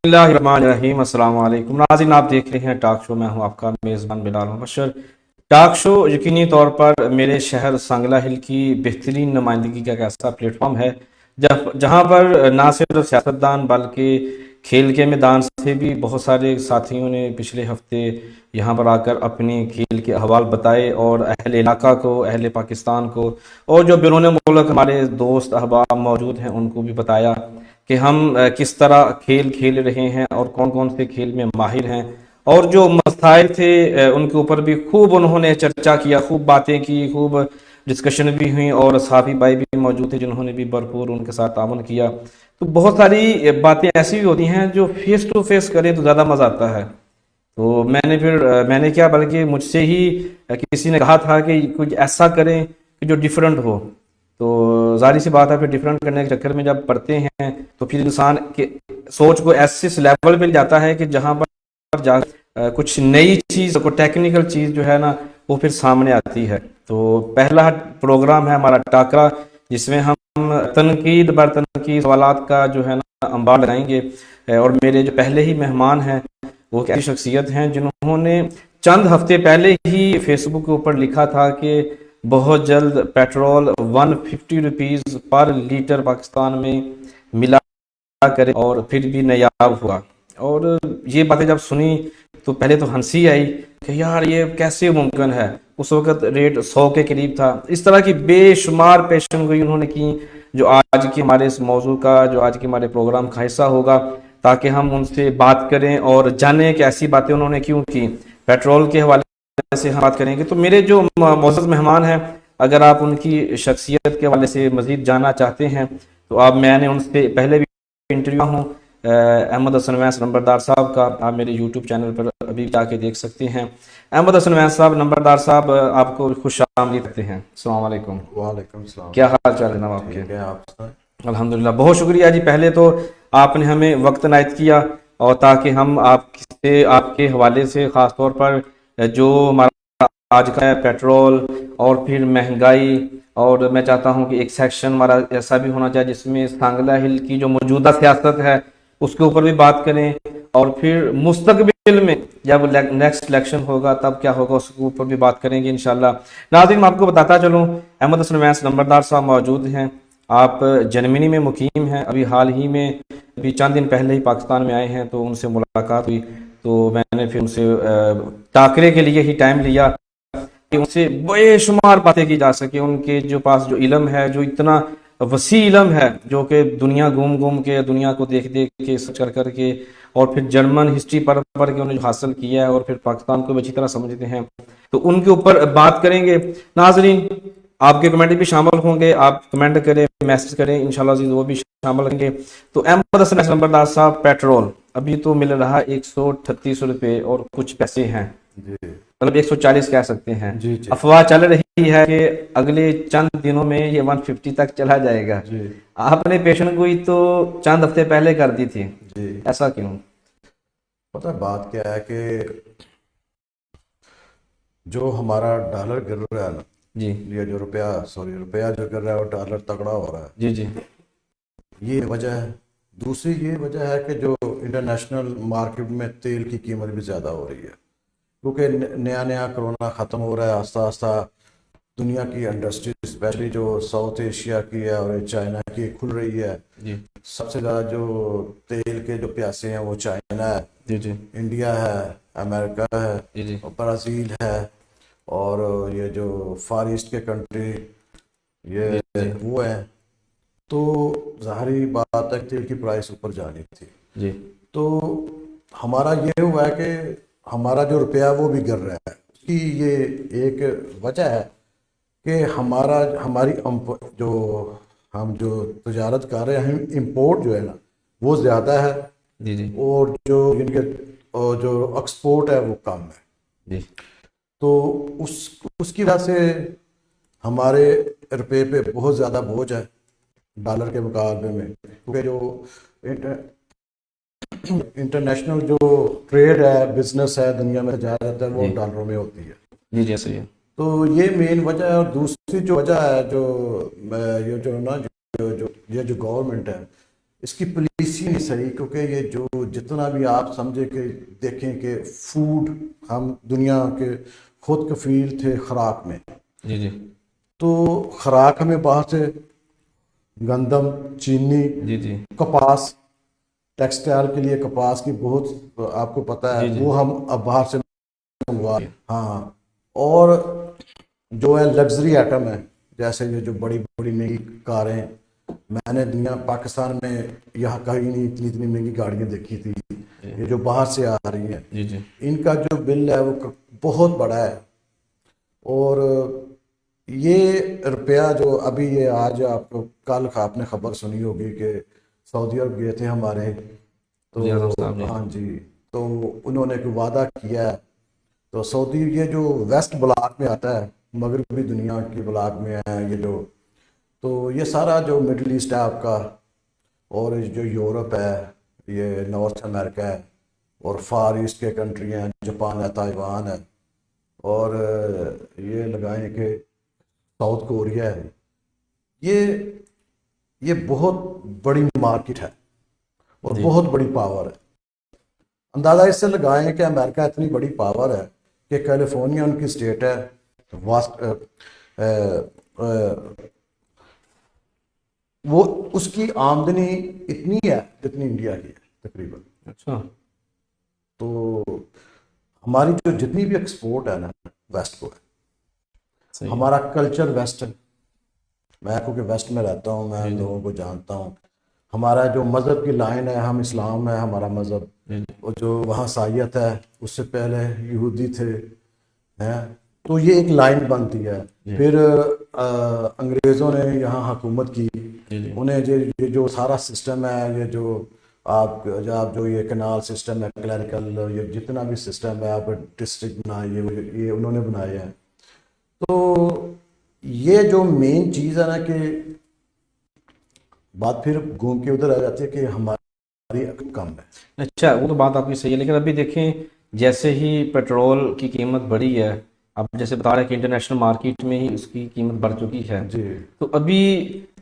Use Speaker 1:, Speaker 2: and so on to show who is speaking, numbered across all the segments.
Speaker 1: اللہ الرحمن الرحیم۔ السلام علیکم ناظرین، آپ دیکھ رہے ہیں ٹاک شو۔ میں ہوں آپ کا میزبان بلال مبشر۔ ٹاک شو یقینی طور پر میرے شہر سنگلہ ہل کی بہترین نمائندگی کا ایک ایسا پلیٹ فارم ہے جہاں پر نہ صرف سیاستدان بلکہ کھیل کے میدان سے بھی بہت سارے ساتھیوں نے پچھلے ہفتے یہاں پر آ کر اپنے کھیل کے احوال بتائے، اور اہل علاقہ کو، اہل پاکستان کو، اور جو بیرون ملک ہمارے دوست احباب موجود ہیں ان کو بھی بتایا کہ ہم کس طرح کھیل کھیل رہے ہیں اور کون کون سے کھیل میں ماہر ہیں، اور جو مسائل تھے ان کے اوپر بھی خوب انہوں نے چرچا کیا، خوب باتیں کی، خوب ڈسکشن بھی ہوئی، اور صحافی بھائی بھی موجود تھے جنہوں نے بھی بھرپور ان کے ساتھ تعاون کیا۔ تو بہت ساری باتیں ایسی بھی ہوتی ہیں جو فیس ٹو فیس کریں تو زیادہ مزہ آتا ہے۔ تو میں نے کیا، بلکہ مجھ سے ہی کسی نے کہا تھا کہ کچھ ایسا کریں کہ جو ڈیفرنٹ ہو۔ تو ظاہر سی بات ہے، پھر ڈیفرنٹ کرنے کے چکر میں جب پڑھتے ہیں تو پھر انسان کے سوچ کو ایسے لیول پہ جاتا ہے کہ جہاں پر جا کچھ نئی چیز، کو ٹیکنیکل چیز جو ہے نا وہ پھر سامنے آتی ہے۔ تو پہلا پروگرام ہے ہمارا ٹاکرا، جس میں ہم تنقید بر تنقید سوالات کا جو ہے نا انبار لگائیں گے، اور میرے جو پہلے ہی مہمان ہیں وہ ایسی شخصیت ہیں جنہوں نے چند ہفتے پہلے ہی فیس بک کے اوپر لکھا تھا کہ بہت جلد پیٹرول 150 روپیز پر لیٹر پاکستان میں ملا کرے، اور پھر بھی نایاب ہوا۔ اور یہ باتیں جب سنی تو پہلے تو ہنسی آئی کہ یار یہ کیسے ممکن ہے، اس وقت ریٹ 100 کے قریب تھا۔ اس طرح کی بے شمار پیشن گوئی انہوں نے کی، جو آج کے ہمارے اس موضوع کا، جو آج کے ہمارے پروگرام کا حصہ ہوگا، تاکہ ہم ان سے بات کریں اور جانیں کہ ایسی باتیں انہوں نے کیوں کی۔ پیٹرول کے حوالے سے ہم بات کریں گے۔ تو میرے جو معزز مہمان ہیں، اگر آپ ان کی شخصیت کے حوالے سے مزید جاننا چاہتے ہیں تو میں نے ان سے پہلے بھی انٹرویو ہوں احمد حسن ویس نمبردار صاحب کا، آپ میرے یوٹیوب چینل پر ابھی جا کے دیکھ سکتے ہیں۔ احمد حسن ویس صاحب، نمبردار صاحب، آپ کو خوش آمدید کہتے ہیں۔ السلام علیکم۔
Speaker 2: وعلیکم السلام۔
Speaker 1: کیا حال چال جناب آپ کے؟
Speaker 2: ٹھیک ہے، آپ؟
Speaker 1: الحمدللہ، بہت شکریہ جی۔ پہلے تو آپ نے ہمیں وقت عنایت کیا، اور تاکہ ہم آپ کے حوالے سے، خاص طور پر جو ہمارا آج کا ہے پیٹرول اور پھر مہنگائی، اور میں چاہتا ہوں کہ ایک سیکشن ہمارا ایسا بھی ہونا چاہیے جس میں سانگلہ ہل کی جو موجودہ سیاست ہے اس کے اوپر بھی بات کریں، اور پھر مستقبل میں جب نیکسٹ الیکشن ہوگا تب کیا ہوگا اس کے اوپر بھی بات کریں گے انشاءاللہ۔ ناظرین، میں آپ کو بتاتا چلوں، احمد حسن ویس نمبردار صاحب موجود ہیں۔ آپ جرمنی میں مقیم ہیں، ابھی حال ہی میں چند دن پہلے ہی پاکستان میں آئے ہیں، تو ان سے ملاقات ہوئی، تو میں نے پھر ان سے ٹاکرے کے لیے ہی ٹائم لیا کہ ان سے بے شمار باتیں کی جا سکے۔ ان کے جو پاس جو علم ہے، جو اتنا وسیع علم ہے، جو کہ دنیا گھوم کے، دنیا کو دیکھ کے، سرچ کر کے، اور پھر جرمن ہسٹری پر کے انہوں نے جو حاصل کیا ہے، اور پھر پاکستان کو بھی اچھی طرح سمجھتے ہیں، تو ان کے اوپر بات کریں گے۔ ناظرین، آپ کے کمنٹ بھی شامل ہوں گے، آپ کمنٹ کریں، میسج کریں، انشاءاللہ عزیز وہ بھی شامل ہوں گے۔ تو احمد حسن نمبردار صاحب، پیٹرول ابھی تو مل رہا 138 روپے اور کچھ پیسے ہیں،
Speaker 2: جی،
Speaker 1: مطلب 140 کہہ سکتے ہیں۔
Speaker 2: جی جی
Speaker 1: افواہ چل رہی ہے کہ اگلے چند دنوں میں یہ 150 تک چلا جائے گا۔
Speaker 2: جی
Speaker 1: آپ نے پیشن گوئی تو چند ہفتے پہلے کر دی تھی،
Speaker 2: جی۔
Speaker 1: ایسا کیوں؟
Speaker 2: پتہ بات کیا ہے کہ جو ہمارا ڈالر گر رہا ہے نا،
Speaker 1: جی
Speaker 2: یہ جو روپیہ جو گر رہا ہے اور ڈالر تگڑا ہو رہا ہے،
Speaker 1: جی جی
Speaker 2: یہ وجہ ہے۔ دوسری یہ وجہ ہے کہ جو انٹرنیشنل مارکیٹ میں تیل کی قیمت بھی زیادہ ہو رہی ہے، کیونکہ نیا کرونا ختم ہو رہا ہے آہستہ آہستہ۔ دنیا کی انڈسٹری اسپیشلی جو ساؤتھ ایشیا کی ہے اور چائنا کی کھل رہی ہے۔
Speaker 1: جی
Speaker 2: سب سے زیادہ جو تیل کے جو پیاسے ہیں وہ چائنا ہے،
Speaker 1: جی جی
Speaker 2: انڈیا ہے، امریکہ ہے،
Speaker 1: جی جی
Speaker 2: اور برازیل ہے، اور یہ جو فار ایسٹ کے کنٹری یہ
Speaker 1: جی
Speaker 2: وہ ہیں۔ تو ظاہری بات ہے تیل کی پرائس اوپر جانی تھی،
Speaker 1: جی
Speaker 2: تو ہمارا یہ ہوا ہے کہ ہمارا جو روپیہ وہ بھی گر رہا ہے۔ اس کی یہ ایک وجہ ہے کہ ہماری ہم جو تجارت کر رہے ہیں، امپورٹ جو ہے نا وہ زیادہ ہے،
Speaker 1: جی جی
Speaker 2: اور جو ایکسپورٹ ہے وہ کم ہے۔
Speaker 1: جی
Speaker 2: تو اس کی وجہ سے ہمارے روپے پہ بہت زیادہ بوجھ ہے ڈالر کے مقابلے میں، کیونکہ جو انٹرنیشنل جو ٹریڈ ہے، بزنس ہے، دنیا میں تجارت ہے، وہ ڈالروں میں ہوتی ہے۔
Speaker 1: جی جی صحیح ہے۔
Speaker 2: تو یہ مین وجہ ہے۔ اور دوسری جو وجہ ہے، جو گورنمنٹ ہے، اس کی پالیسی کسی نہیں صحیح، کیونکہ یہ جو جتنا بھی آپ سمجھے کہ دیکھیں کہ فوڈ، ہم دنیا کے خود کفیل تھے خوراک میں،
Speaker 1: جی جی
Speaker 2: تو خوراک ہمیں باہر سے گندم، چینی،
Speaker 1: جی جی
Speaker 2: کپاس، ٹیکسٹائل کے لیے کپاس کی بہت آپ کو پتہ ہے،
Speaker 1: جی جی
Speaker 2: وہ ہم اب باہر سے منگوا، ہاں، اور جو ہے لگژری آئٹم ہے، جیسے یہ جو بڑی بڑی مہنگی کاریں، میں نے دنیا پاکستان میں یہاں کہیں نہیں اتنی مہنگی گاڑیاں دیکھی تھی، یہ جو باہر سے آ رہی ہیں،
Speaker 1: جی جی
Speaker 2: ان کا جو بل ہے وہ بہت بڑا ہے۔ اور یہ روپیہ جو ابھی یہ آج آپ کو کل آپ نے خبر سنی ہوگی کہ سعودی عرب گئے تھے ہمارے،
Speaker 1: وزیر اعظم
Speaker 2: تو
Speaker 1: صاحب جی
Speaker 2: ہاں جی، تو انہوں نے کوئی وعدہ کیا ہے، تو سعودی یہ جو ویسٹ بلاک میں آتا ہے، مغربی دنیا کی بلاک میں ہے یہ جو، تو یہ سارا جو مڈل ایسٹ ہے آپ کا، اور جو یورپ ہے، یہ نارتھ امریکہ ہے، اور فار ایسٹ کے کنٹری ہیں، جاپان ہے، تائیوان ہے، اور یہ لگائیں کہ ساؤتھ کوریا ہے، یہ بہت بڑی مارکیٹ ہے اور
Speaker 1: جی
Speaker 2: بہت بڑی پاور ہے۔ اندازہ اس سے لگائیں کہ امریکہ اتنی بڑی پاور ہے کہ کیلیفورنیا ان کی اسٹیٹ ہے، واسٹ وہ اس کی آمدنی اتنی ہے جتنی انڈیا کی ہے تقریباً۔
Speaker 1: اچھا
Speaker 2: تو ہماری جو جتنی بھی ایکسپورٹ ہے نا ویسٹ کو ہے،
Speaker 1: صحیح ہے
Speaker 2: ہمارا کلچر ویسٹ ہے، میں کیونکہ ویسٹ میں رہتا ہوں، میں
Speaker 1: جی جی
Speaker 2: لوگوں کو جانتا ہوں، ہمارا جو مذہب کی لائن ہے، ہم اسلام ہے ہمارا مذہب،
Speaker 1: جی جی
Speaker 2: اور جو وہاں عیسائیت ہے، اس سے پہلے یہودی تھے ہیں، تو یہ ایک لائن بنتی ہے۔
Speaker 1: جی
Speaker 2: پھر انگریزوں نے یہاں حکومت کی،
Speaker 1: جی جی
Speaker 2: انہیں یہ جو سارا سسٹم ہے، یہ جو آپ جو یہ کنال سسٹم ہے، کلیریکل، یہ جتنا بھی سسٹم ہے، آپ ڈسٹرکٹ بنائے، یہ انہوں نے بنائے ہیں۔ تو یہ جو مین چیز ہے نا کہ بات پھر گھوم کے ادھر آ جاتی ہے کہ ہماری عقل کم ہے۔
Speaker 1: اچھا، وہ تو بات آپ کی صحیح ہے، لیکن ابھی دیکھیں جیسے ہی پیٹرول کی قیمت بڑھی ہے، آپ جیسے بتا رہے ہیں کہ انٹرنیشنل مارکیٹ میں ہی اس کی قیمت بڑھ چکی ہے،
Speaker 2: جی
Speaker 1: تو ابھی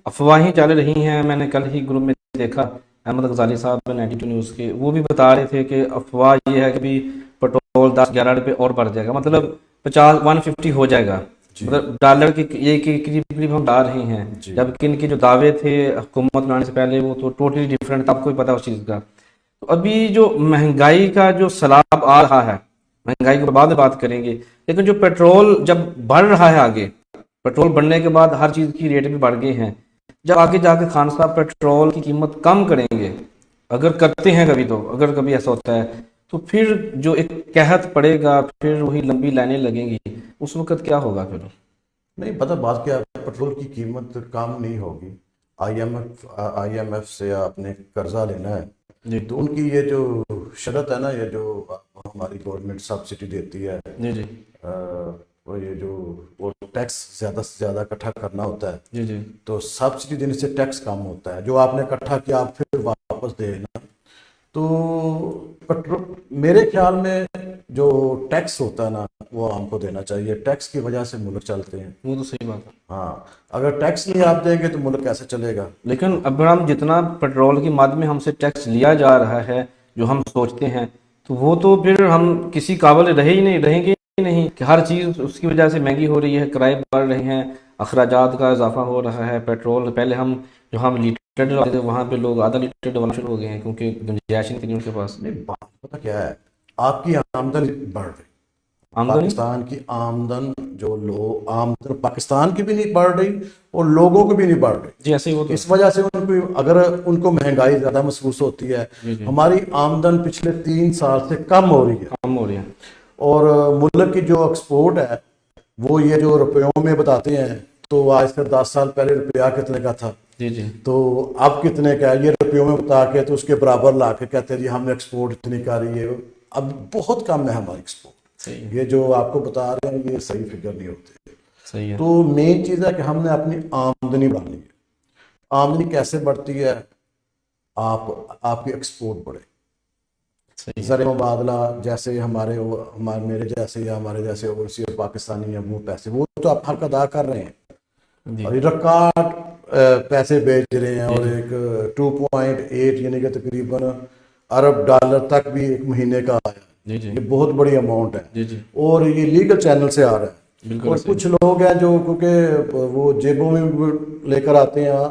Speaker 1: افواہیں چل رہی ہیں، میں نے کل ہی گروپ میں دیکھا، احمد غزالی صاحب 92 نیوز کے، وہ بھی بتا رہے تھے کہ افواہ یہ ہے کہ بھی پیٹرول 10-11 روپے اور بڑھ جائے گا، مطلب 150 ہو جائے گا،
Speaker 2: جی
Speaker 1: مطلب ڈالر کے یہ قریب قریب ہم ڈال رہے ہیں،
Speaker 2: جی
Speaker 1: جبکہ ان کے جو دعوے تھے حکومت بنانے سے پہلے وہ تو ٹوٹلی ڈیفرنٹ تھا، آپ کو بھی پتا اس چیز کا۔ تو ابھی جو مہنگائی کا جو سیلاب آ رہا ہے، مہنگائی کے بعد بات کریں گے، لیکن جو پیٹرول جب بڑھ رہا ہے آگے، پیٹرول بڑھنے کے بعد ہر چیز کی ریٹ بھی بڑھ گئے ہیں، جب آگے جا کے خان صاحب پیٹرول کی قیمت کم کریں گے، اگر کرتے ہیں کبھی، تو اگر کبھی ایسا ہوتا ہے تو پھر جو ایک قحط پڑے گا، پھر وہی لمبی لائنیں لگیں گی، اس وقت کیا ہوگا پھر؟
Speaker 2: نہیں پتہ بات کیا، پیٹرول کی قیمت کم نہیں ہوگی، آئی ایم ایف سے آپ نے قرضہ لینا ہے،
Speaker 1: جی
Speaker 2: تو ان کی یہ جو شرط ہے نا، یہ جو ہماری گورنمنٹ سبسڈی دیتی ہے،
Speaker 1: جی جی
Speaker 2: وہ یہ جو وہ ٹیکس زیادہ سے زیادہ اکٹھا کرنا ہوتا ہے،
Speaker 1: جی جی
Speaker 2: تو سبسڈی دینے سے ٹیکس کم ہوتا ہے، جو آپ نے اکٹھا کیا آپ پھر واپس دے نا، تو میرے خیال میں جو ٹیکس ہوتا ہے نا وہ ہم کو دینا چاہیے، ٹیکس کی وجہ سے ملک چلتے ہیں۔
Speaker 1: وہ تو صحیح بات ہے،
Speaker 2: ہاں، اگر ٹیکس نہیں آپ دیں گے تو ملک کیسے چلے گا؟
Speaker 1: لیکن اب ہم جتنا پیٹرول کی مد میں ہم سے ٹیکس لیا جا رہا ہے، جو ہم سوچتے ہیں، تو وہ تو پھر ہم کسی قابل رہیں گے ہی نہیں، کہ ہر چیز اس کی وجہ سے مہنگی ہو رہی ہے، کرائے بڑھ رہے ہیں، اخراجات کا اضافہ ہو رہا ہے، پیٹرول پہلے ہم لیٹر ڈلواتے تھے، وہاں پہ لوگ آدھا لیٹر ڈلوانا شروع ہو گئے ہیں، کیونکہ گنجائش نہیں تھی ان کے پاس
Speaker 2: نہیں، بات پتہ کیا ہے، آپ کی آمدن بڑھ رہی،
Speaker 1: آمدنی۔
Speaker 2: پاکستان کی آمدن آمدن پاکستان کی بھی نہیں بڑھ رہی اور لوگوں کی بھی نہیں بڑھ رہی،
Speaker 1: جی ایسے ہی وہ تو
Speaker 2: اس وجہ سے اگر ان کو مہنگائی زیادہ محسوس ہوتی ہے،
Speaker 1: جی جی
Speaker 2: ہماری آمدن پچھلے 3 سال سے کم ہو رہی ہے،
Speaker 1: کم ہو رہی ہے،
Speaker 2: اور ملک کی جو ایکسپورٹ ہے وہ یہ جو روپیوں میں بتاتے ہیں، تو آج سے 10 سال پہلے روپیہ کتنے کا تھا،
Speaker 1: جی جی
Speaker 2: تو اب کتنے کا ہے، یہ روپیوں میں بتا کے تو اس کے برابر لا کے کہتے ہیں جی ہم نے ایکسپورٹ اتنی کری ہے، اب بہت کم ہے ہماری ایکسپورٹ،
Speaker 1: صحیح ہے،
Speaker 2: یہ جو آپ کو بتا رہے ہیں یہ صحیح فگر نہیں ہوتے۔
Speaker 1: صحیح ہے،
Speaker 2: تو مین چیز ہے کہ ہم نے اپنی آمدنی بڑھانی ہے، آمدنی کیسے بڑھتی ہے، آپ کی ایکسپورٹ بڑھے،
Speaker 1: صحیح ہے،
Speaker 2: زر مبادلہ، جیسے میرے جیسے یا ہمارے جیسے اوورسیز پاکستانی ہیں، وہ پیسے وہ تو آپ حق ادا کر رہے ہیں،
Speaker 1: جی
Speaker 2: اور یہ ریکارڈ پیسے بیچ رہے ہیں اور ایک 2.8 یعنی کہ تقریباً ارب ڈالر تک بھی ایک مہینے کا آیا.
Speaker 1: جی جی
Speaker 2: یہ بہت بڑی اماؤنٹ ہے.
Speaker 1: جی جی
Speaker 2: اور یہ لیگل چینل سے آ رہا ہے.
Speaker 1: بالکل
Speaker 2: اور
Speaker 1: صحیح.
Speaker 2: کچھ لوگ ہیں جو کیونکہ وہ جیبوں میں لے کر آتے ہیں.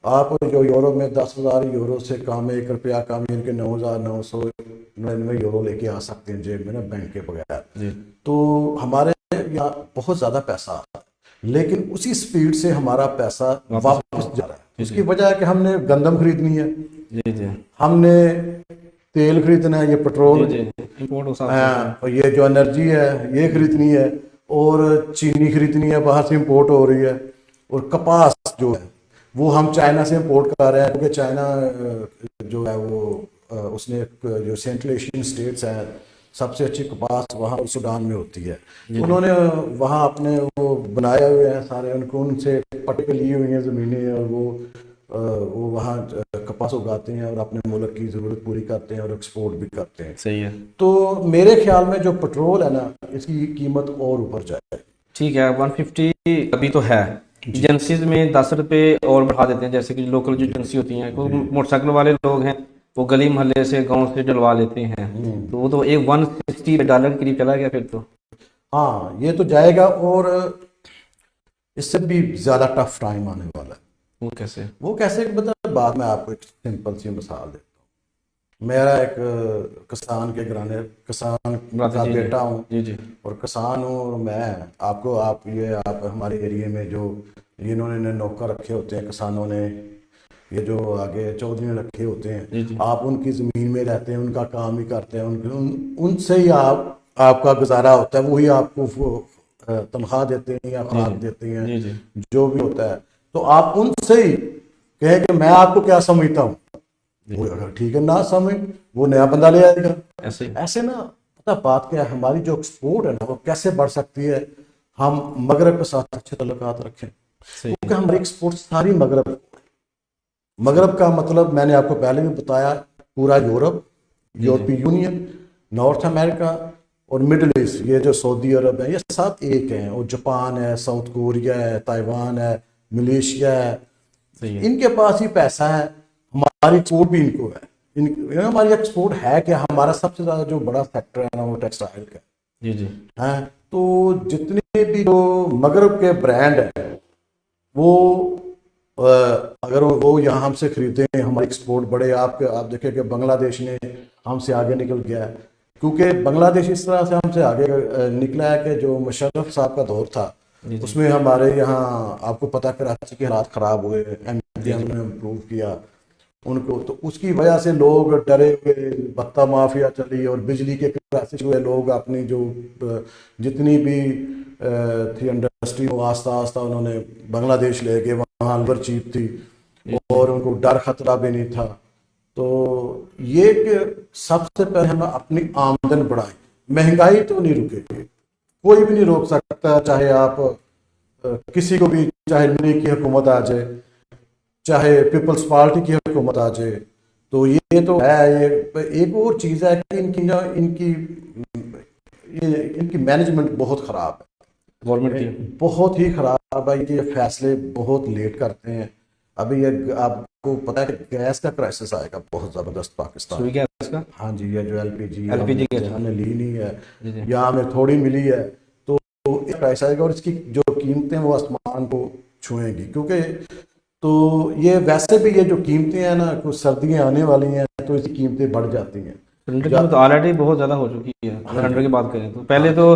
Speaker 2: آپ جو یورو میں 10,000 یورو سے کام ہے 1 روپیہ کام یعنی کہ 9,999 یورو لے کے آ سکتے ہیں جیب میں نا بینک کے بغیر.
Speaker 1: جی
Speaker 2: تو ہمارے یہاں بہت زیادہ پیسہ آتا ہے لیکن اسی سپیڈ سے ہمارا پیسہ واپس جا رہا ہے. اس کی وجہ ہے کہ ہم نے گندم خریدنی ہے,
Speaker 1: جی جی
Speaker 2: ہم نے تیل خریدنا ہے, یہ پٹرول,
Speaker 1: جی امپورٹ ہو سکتا ہے.
Speaker 2: اور یہ جو انرجی ہے یہ خریدنی ہے, اور چینی خریدنی ہے باہر سے امپورٹ ہو رہی ہے, اور کپاس جو ہے وہ ہم چائنا سے امپورٹ کر رہے ہیں کیونکہ چائنا جو ہے وہ اس نے جو سینٹرل ایشین اسٹیٹس ہیں سب سے اچھی کپاس وہاں سوڈان میں ہوتی ہے. انہوں نے وہاں اپنے وہ بنائے ہوئے ہیں سارے, ان کو ان سے پٹے لی ہوئی ہیں زمینیں اور وہ وہاں کپاس اگاتے ہیں اور اپنے ملک کی ضرورت پوری کرتے ہیں اور ایکسپورٹ بھی کرتے ہیں.
Speaker 1: صحیح ہے.
Speaker 2: تو میرے خیال میں جو پٹرول ہے نا اس کی قیمت اور اوپر جائے.
Speaker 1: ٹھیک ہے 150 ابھی تو ہے, ایجنسیز میں 10 روپے اور بڑھا دیتے ہیں, جیسے کہ لوکل جو ایجنسی ہوتی ہیں موٹر سائیکل والے لوگ ہیں وہ گلی محلے سے گاؤں سے ڈلوا لیتے ہیں, تو وہ تو ایک 160 ڈالر کے قریب چلا گیا پھر تو.
Speaker 2: ہاں یہ تو جائے گا, اور اس سے بھی زیادہ ٹف ٹائم آنے والا ہے.
Speaker 1: وہ
Speaker 2: کیسے مطلب بعد میں آپ کو ایک سمپل سی مثال دیتا ہوں. میرا ایک کسان کے گھرانے کسان کا بیٹا ہوں
Speaker 1: جی جی
Speaker 2: اور کسان ہوں, اور میں آپ ہمارے ایریے میں جو انہوں نے نوکر رکھے ہوتے ہیں کسانوں نے, یہ جو آگے چودھری نے رکھے ہوتے ہیں, آپ ان کی زمین میں رہتے ہیں, ان کا کام ہی کرتے ہیں, ان سے ہی آپ کا گزارا ہوتا ہے, وہی آپ کو تنخواہ دیتے ہیں یا خوراک دیتے ہیں جو بھی ہوتا ہے. تو آپ ان سے ہی کہیں کہ میں آپ کو کیا سمجھتا ہوں, وہ اگر ٹھیک ہے نہ سمجھ وہ نیا بندہ لے آئے گا. ایسے نا پتہ بات کیا ہے, ہماری جو ایکسپورٹ ہے نا وہ کیسے بڑھ سکتی ہے, ہم مغرب کے ساتھ اچھے تعلقات رکھیں. کیونکہ ہماری ایکسپورٹ ساری مغرب کا مطلب میں نے آپ کو پہلے بھی بتایا, پورا یورپ, یورپی یونین, نارتھ امریکہ اور مڈل ایسٹ, یہ جو سعودی عرب ہے یہ سب ایک ہیں, اور جاپان ہے, ساؤتھ کوریا ہے, تائیوان ہے, ملیشیا ہے, ان کے پاس ہی پیسہ ہے. ہماری ایکسپورٹ بھی ان کو ہے, ہماری ایکسپورٹ ہے کہ ہمارا سب سے زیادہ جو بڑا سیکٹر ہے نا وہ ٹیکسٹائل کا.
Speaker 1: جی جی
Speaker 2: تو جتنے بھی جو مغرب کے برانڈ ہیں وہ اگر وہ یہاں ہم سے خریدیں ہماری ایکسپورٹ بڑھے. آپ دیکھیں کہ بنگلہ دیش نے ہم سے آگے نکل گیا ہے, کیونکہ بنگلہ دیش اس طرح سے ہم سے آگے نکلا ہے کہ جو مشرف صاحب کا دور تھا اس میں ہمارے یہاں آپ کو پتہ کراچی کے حالات خراب ہوئے, نے امپروو کیا ان کو, تو اس کی وجہ سے لوگ ڈرے ہوئے, بھتہ مافیا چلی اور بجلی کے کرائسس ہوئے, لوگ اپنی جو جتنی بھی تھی انڈسٹری وہ آہستہ آہستہ انہوں نے بنگلہ دیش لے گئے, وہاں لیبر چیپ تھی اور ان کو ڈر خطرہ بھی نہیں تھا. تو یہ کہ سب سے پہلے ہم اپنی آمدن بڑھائیں. مہنگائی تو نہیں رکے گی, کوئی بھی نہیں روک سکتا, چاہے آپ کسی کو بھی, چاہے نئی کی حکومت آ جائے, چاہے پیپلز پارٹی کی حکومت آ جائے. تو یہ تو ہے. ایک اور چیز ہے کہ ان کی مینجمنٹ بہت خراب ہے,
Speaker 1: گورنمنٹ کی
Speaker 2: بہت ہی خراب ہے. یہ فیصلے بہت لیٹ کرتے ہیں. ابھی یہ آپ کو پتا ہے کہ گیس کا کرائسس آئے گا بہت زبردست پاکستان میں. ہاں جی, یہ جو ایل پی جی ہم نے لی نہیں ہے یا ہمیں تھوڑی ملی ہے, تو ایک کرائسس آئے گا اور اس کی جو قیمتیں وہ آسمان کو چھوئیں گی. کیونکہ تو یہ ویسے بھی یہ جو قیمتیں ہیں نا, کچھ سردیاں آنے والی ہیں تو اس کی قیمتیں بڑھ جاتی ہیں.
Speaker 1: سلنڈر کی تو آلریڈی بہت زیادہ ہو چکی ہے. اگر سلنڈر کی بات کریں تو پہلے تو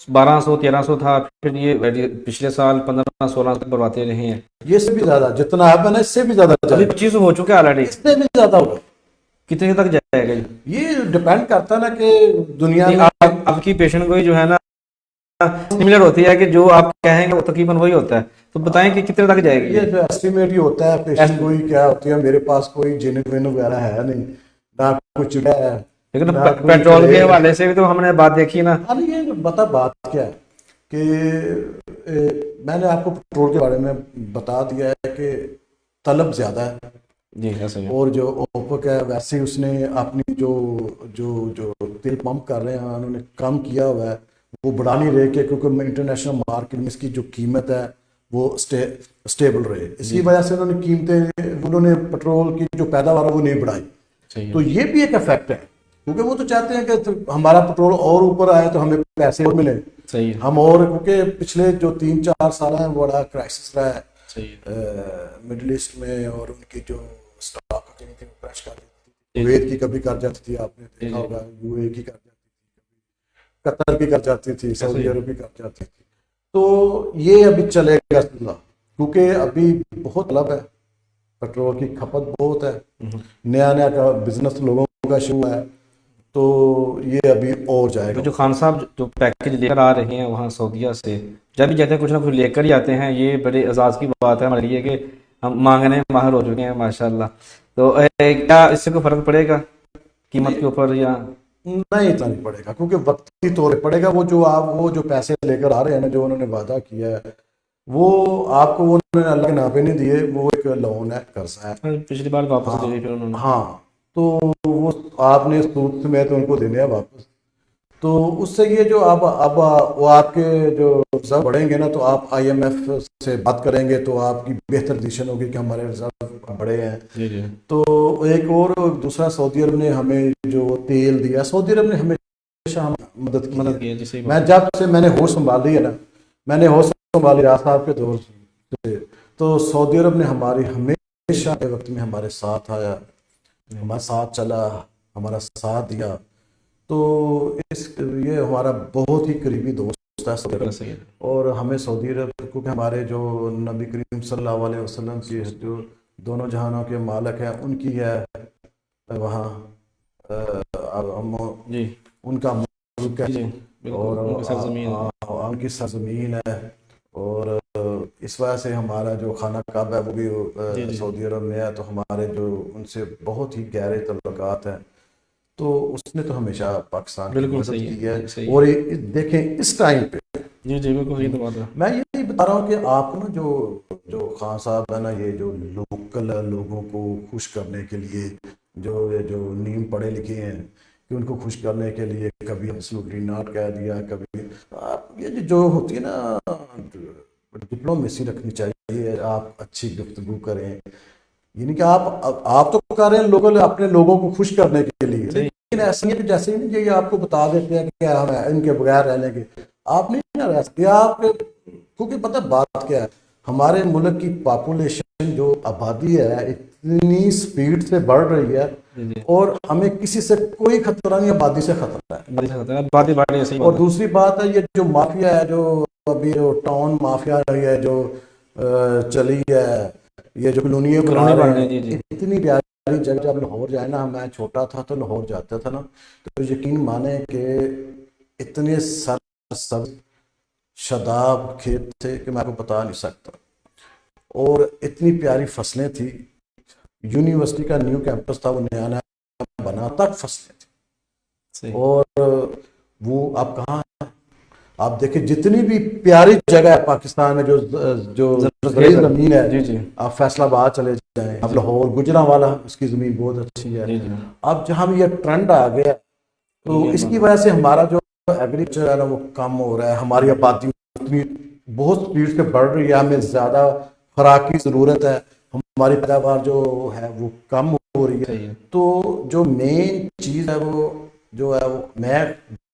Speaker 1: 1200-1300 تھا, پھر یہ پچھلے سال 1500-1600 تک بڑھاتے رہے ہیں.
Speaker 2: یہ سے بھی زیادہ جتنا ہے نا اس سے بھی زیادہ,
Speaker 1: ابھی 2500 ہو چکا ہے آلریڈی,
Speaker 2: اس سے بھی زیادہ ہوگا.
Speaker 1: کتنے تک جائے گا
Speaker 2: یہ ڈپینڈ کرتا ہے نا کہ دنیا میں
Speaker 1: آپ کی پیشن گوئی جو ہے نا سملر ہوتی ہے, کہ جو آپ کہیں گے وہ تقریباً وہی ہوتا ہے. تو بتائیں کہ کتنے تک جائے گی.
Speaker 2: یہ جو ایسٹیمیٹ ہی ہوتا ہے, پیشن گوئی کیا ہوتی ہے. میرے پاس کوئی جینوین وغیرہ ہے نہیں, نہ کچھ ہے.
Speaker 1: لیکن پیٹرول کے حوالے سے بھی تو ہم نے بات دیکھی نا.
Speaker 2: یہ بتا بات کیا ہے کہ میں نے آپ کو پیٹرول کے بارے میں بتا دیا ہے کہ طلب زیادہ ہے
Speaker 1: جی ایسا,
Speaker 2: اور جو اوپک ہے ویسے اس نے اپنی جو تیل پمپ کر رہے ہیں انہوں نے کم کیا ہوا ہے, وہ بڑھا نہیں رہے کہ کیونکہ انٹرنیشنل مارکیٹ میں اس کی جو قیمت ہے وہ اسٹیبل رہے. اس کی وجہ سے انہوں نے پٹرول کی جو پیداوار ہے وہ نہیں بڑھائی.
Speaker 1: صحیح
Speaker 2: تو یہ بھی ایک افیکٹ ہے کیونکہ وہ تو چاہتے ہیں کہ ہمارا پٹرول اور اوپر آئے تو ہمیں پیسے اور ملیں.
Speaker 1: صحیح
Speaker 2: ہم اور کیونکہ پچھلے جو 3-4 سال ہیں بڑا کرائسس رہا ہے
Speaker 1: صحیح
Speaker 2: مڈل ایسٹ میں, اور ان کی جو اسٹاک تھی وہ کریش کر دیتی تھی.
Speaker 1: جی
Speaker 2: کویت کی کبھی کر جاتی تھی, آپ نے دیکھا ہوگا, یو اے کی کر جاتی تھی, قطر کی کر جاتی تھی, سعودی عرب کی کر جاتی تھی. تو یہ ابھی چلے گا کیونکہ ابھی بہت طلب ہے, پیٹرول کی کھپت بہت ہے, نیا نیا کا بزنس لوگوں کا شروع ہے, تو یہ ابھی اور جائے گا.
Speaker 1: جو خان صاحب جو پیکج لے کر آ رہے ہیں وہاں سعودیہ سے, جب بھی جاتے ہیں کچھ نہ کچھ لے کر ہی آتے ہیں. یہ بڑے اعزاز کی بات ہے ہمارے لیے کہ ہم مانگنے میں ماہر ہو چکے ہیں ماشاء اللہ. تو کیا اس سے کوئی فرق پڑے گا قیمت کے اوپر یا
Speaker 2: نہیں, اتنا نہیں پڑے گا کیونکہ وقتی طور پہ پڑے گا. وہ جو پیسے لے کر آ رہے ہیں نا, جو انہوں نے وعدہ کیا ہے وہ آپ کو انہوں نے اللہ کے نام پہ نہیں دیے, وہ ایک لون ہے, قرضہ ہے.
Speaker 1: پچھلی بار واپس دے دی پھر انہوں نے.
Speaker 2: ہاں, تو وہ آپ نے سود سمیت ان کو دینے ہیں واپس. تو اس سے یہ جو اب وہ آپ کے جو ریزرو بڑھیں گے نا, تو آپ آئی ایم ایف سے بات کریں گے تو آپ کی بہتر ڈیسیژن ہوگی کہ ہمارے ریزرو بڑھے ہیں.
Speaker 1: جی جی
Speaker 2: تو ایک اور دوسرا, سعودی عرب نے ہمیں جو تیل دیا, سعودی عرب نے ہمیشہ مدد کی ہے.
Speaker 1: جی صحیح
Speaker 2: میں
Speaker 1: بات.
Speaker 2: جب سے میں نے ہوش سنبھالی ہے نا, میں نے ہوش سنبھالی راج صاحب کے دور سے, تو سعودی عرب نے ہماری ہمیشہ کے وقت میں ہمارے ساتھ آیا, ہمارا ساتھ چلا, ہمارا ساتھ دیا. تو یہ ہمارا بہت ہی قریبی دوست ہے سعودی عرب.
Speaker 1: صحیح.
Speaker 2: اور ہمیں سعودی عرب کیونکہ ہمارے جو نبی کریم صلی اللہ علیہ وسلم کی جو دونوں جہانوں کے مالک ہیں ان کی ہے وہاں,
Speaker 1: جی
Speaker 2: ان کا ملک
Speaker 1: جی
Speaker 2: ہے
Speaker 1: بالکل
Speaker 2: اور
Speaker 1: ان کی سرزمین ہے.
Speaker 2: ان کی سرزمین ہے. اور اس وجہ سے ہمارا جو خانہ کعبہ ہے وہ بھی سعودی عرب میں ہے. تو ہمارے جو ان سے بہت ہی گہرے تعلقات ہیں. تو اس نے تو ہمیشہ پاکستان کی
Speaker 1: بالکل
Speaker 2: مدد
Speaker 1: صحیح
Speaker 2: کی ہے.
Speaker 1: صحیح
Speaker 2: اور دیکھیں اس ٹائم پہ
Speaker 1: جی جی بالکل یہ تو بات ہے.
Speaker 2: میں یہی بتا رہا ہوں کہ آپ نا جو خان صاحب ہے نا, یہ جو لوکل لوگوں کو خوش کرنے کے لیے جو نیم پڑھے لکھے ہیں کہ ان کو خوش کرنے کے لیے کبھی ایبسولوٹلی ناٹ کہہ دیا, کبھی یہ جو ہوتی ہے نا ڈپلومیسی رکھنی چاہیے. آپ اچھی گفتگو کریں, یعنی کہ آپ تو کر رہے ہیں لوکل اپنے لوگوں کو خوش کرنے کے لیے, لیکن ایسا نہیں ہے کہ جیسے ہی یہ آپ کو بتا دیتے ہیں کہ ہم ان کے بغیر رہنے کے, آپ نہیں رہ سکتے. آپ کیونکہ پتہ بات کیا ہے, ہمارے ملک کی پاپولیشن جو آبادی ہے اتنی سپیڈ سے بڑھ رہی ہے, اور ہمیں کسی سے کوئی خطرہ نہیں, آبادی سے خطرہ ہے.
Speaker 1: باتیں بڑی صحیح
Speaker 2: اور
Speaker 1: بات ہے.
Speaker 2: دوسری بات ہے یہ جو مافیا ہے, جو ابھی جو ٹاؤن مافیا رہی ہے, جو چلی ہے, یہ جو کالونیاں بنا
Speaker 1: کالونی
Speaker 2: رہے
Speaker 1: بن
Speaker 2: ہیں,
Speaker 1: رہی جی
Speaker 2: اتنی پیاری جگہ. جب لاہور جائے نا, میں چھوٹا تھا تو لاہور جاتا تھا نا, تو یقین مانے کہ اتنے سر شاداب کھیت تھے کہ میں آپ کو بتا نہیں سکتا, اور اتنی پیاری فصلیں تھی. یونیورسٹی کا نیو کیمپس تھا, وہ نیا نیا بنا تک فصلیں تھیں.
Speaker 1: صحیح.
Speaker 2: اور وہ آپ کہاں ہیں, آپ دیکھیں جتنی بھی پیاری جگہ ہے پاکستان میں جو زرعی زمین ہے,
Speaker 1: جی جی
Speaker 2: آپ فیصل آباد چلے جائیں, آپ لاہور گجرانوالہ اس کی زمین بہت اچھی ہے.
Speaker 1: جی جی
Speaker 2: اب جہاں بھی یہ ٹرینڈ آ گیا تو اس کی وجہ سے ہمارا جو ایگریکلچر ہے نا وہ کم ہو رہا ہے. ہماری آبادی اتنی بہت سپیڈ سے بڑھ رہی ہے, ہمیں زیادہ خوراک کی ضرورت ہے, ہماری پیداوار جو ہے وہ کم ہو رہی ہے.
Speaker 1: صحیح ہے.
Speaker 2: تو جو مین چیز ہے وہ جو ہے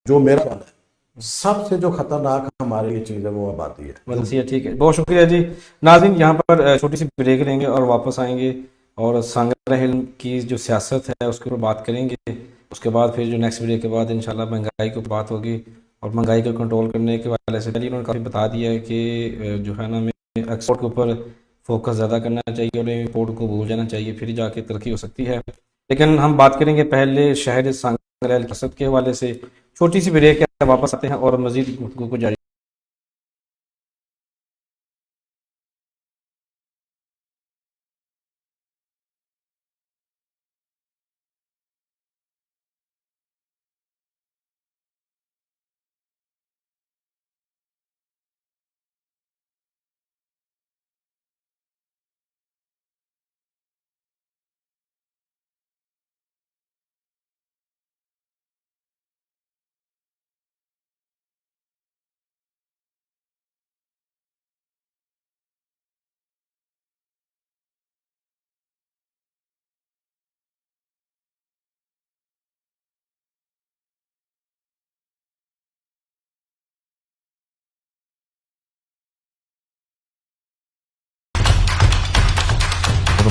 Speaker 2: جو میرا خیال ہے سب سے جو خطرناک ہمارے لیے چیز ہے وہ آبادی ہے.
Speaker 1: بس یہ ٹھیک ہے, بہت شکریہ جی. ناظرین یہاں پر چھوٹی سی بریک لیں گے اور واپس آئیں گے, اور سنگلہ ہل کی جو سیاست ہے اس کے اوپر بات کریں گے. اس کے بعد پھر جو نیکسٹ بریک کے بعد انشاءاللہ مہنگائی کی بات ہوگی, اور مہنگائی کو کنٹرول کرنے کے حوالے سے انہوں نے کافی بتا دیا ہے کہ جو ہے نا ہمیں ایکسپورٹ کے اوپر فوکس زیادہ کرنا چاہیے اور امپورٹ کو بھول جانا چاہیے, پھر جا کے ترقی ہو سکتی ہے. لیکن ہم بات کریں گے پہلے شہر سنگلہ ہل سیاست کے حوالے سے. چھوٹی سی بریک ہے, واپس آتے ہیں اور مزید گفتگو کو جاری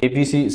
Speaker 1: ABC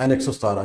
Speaker 1: N117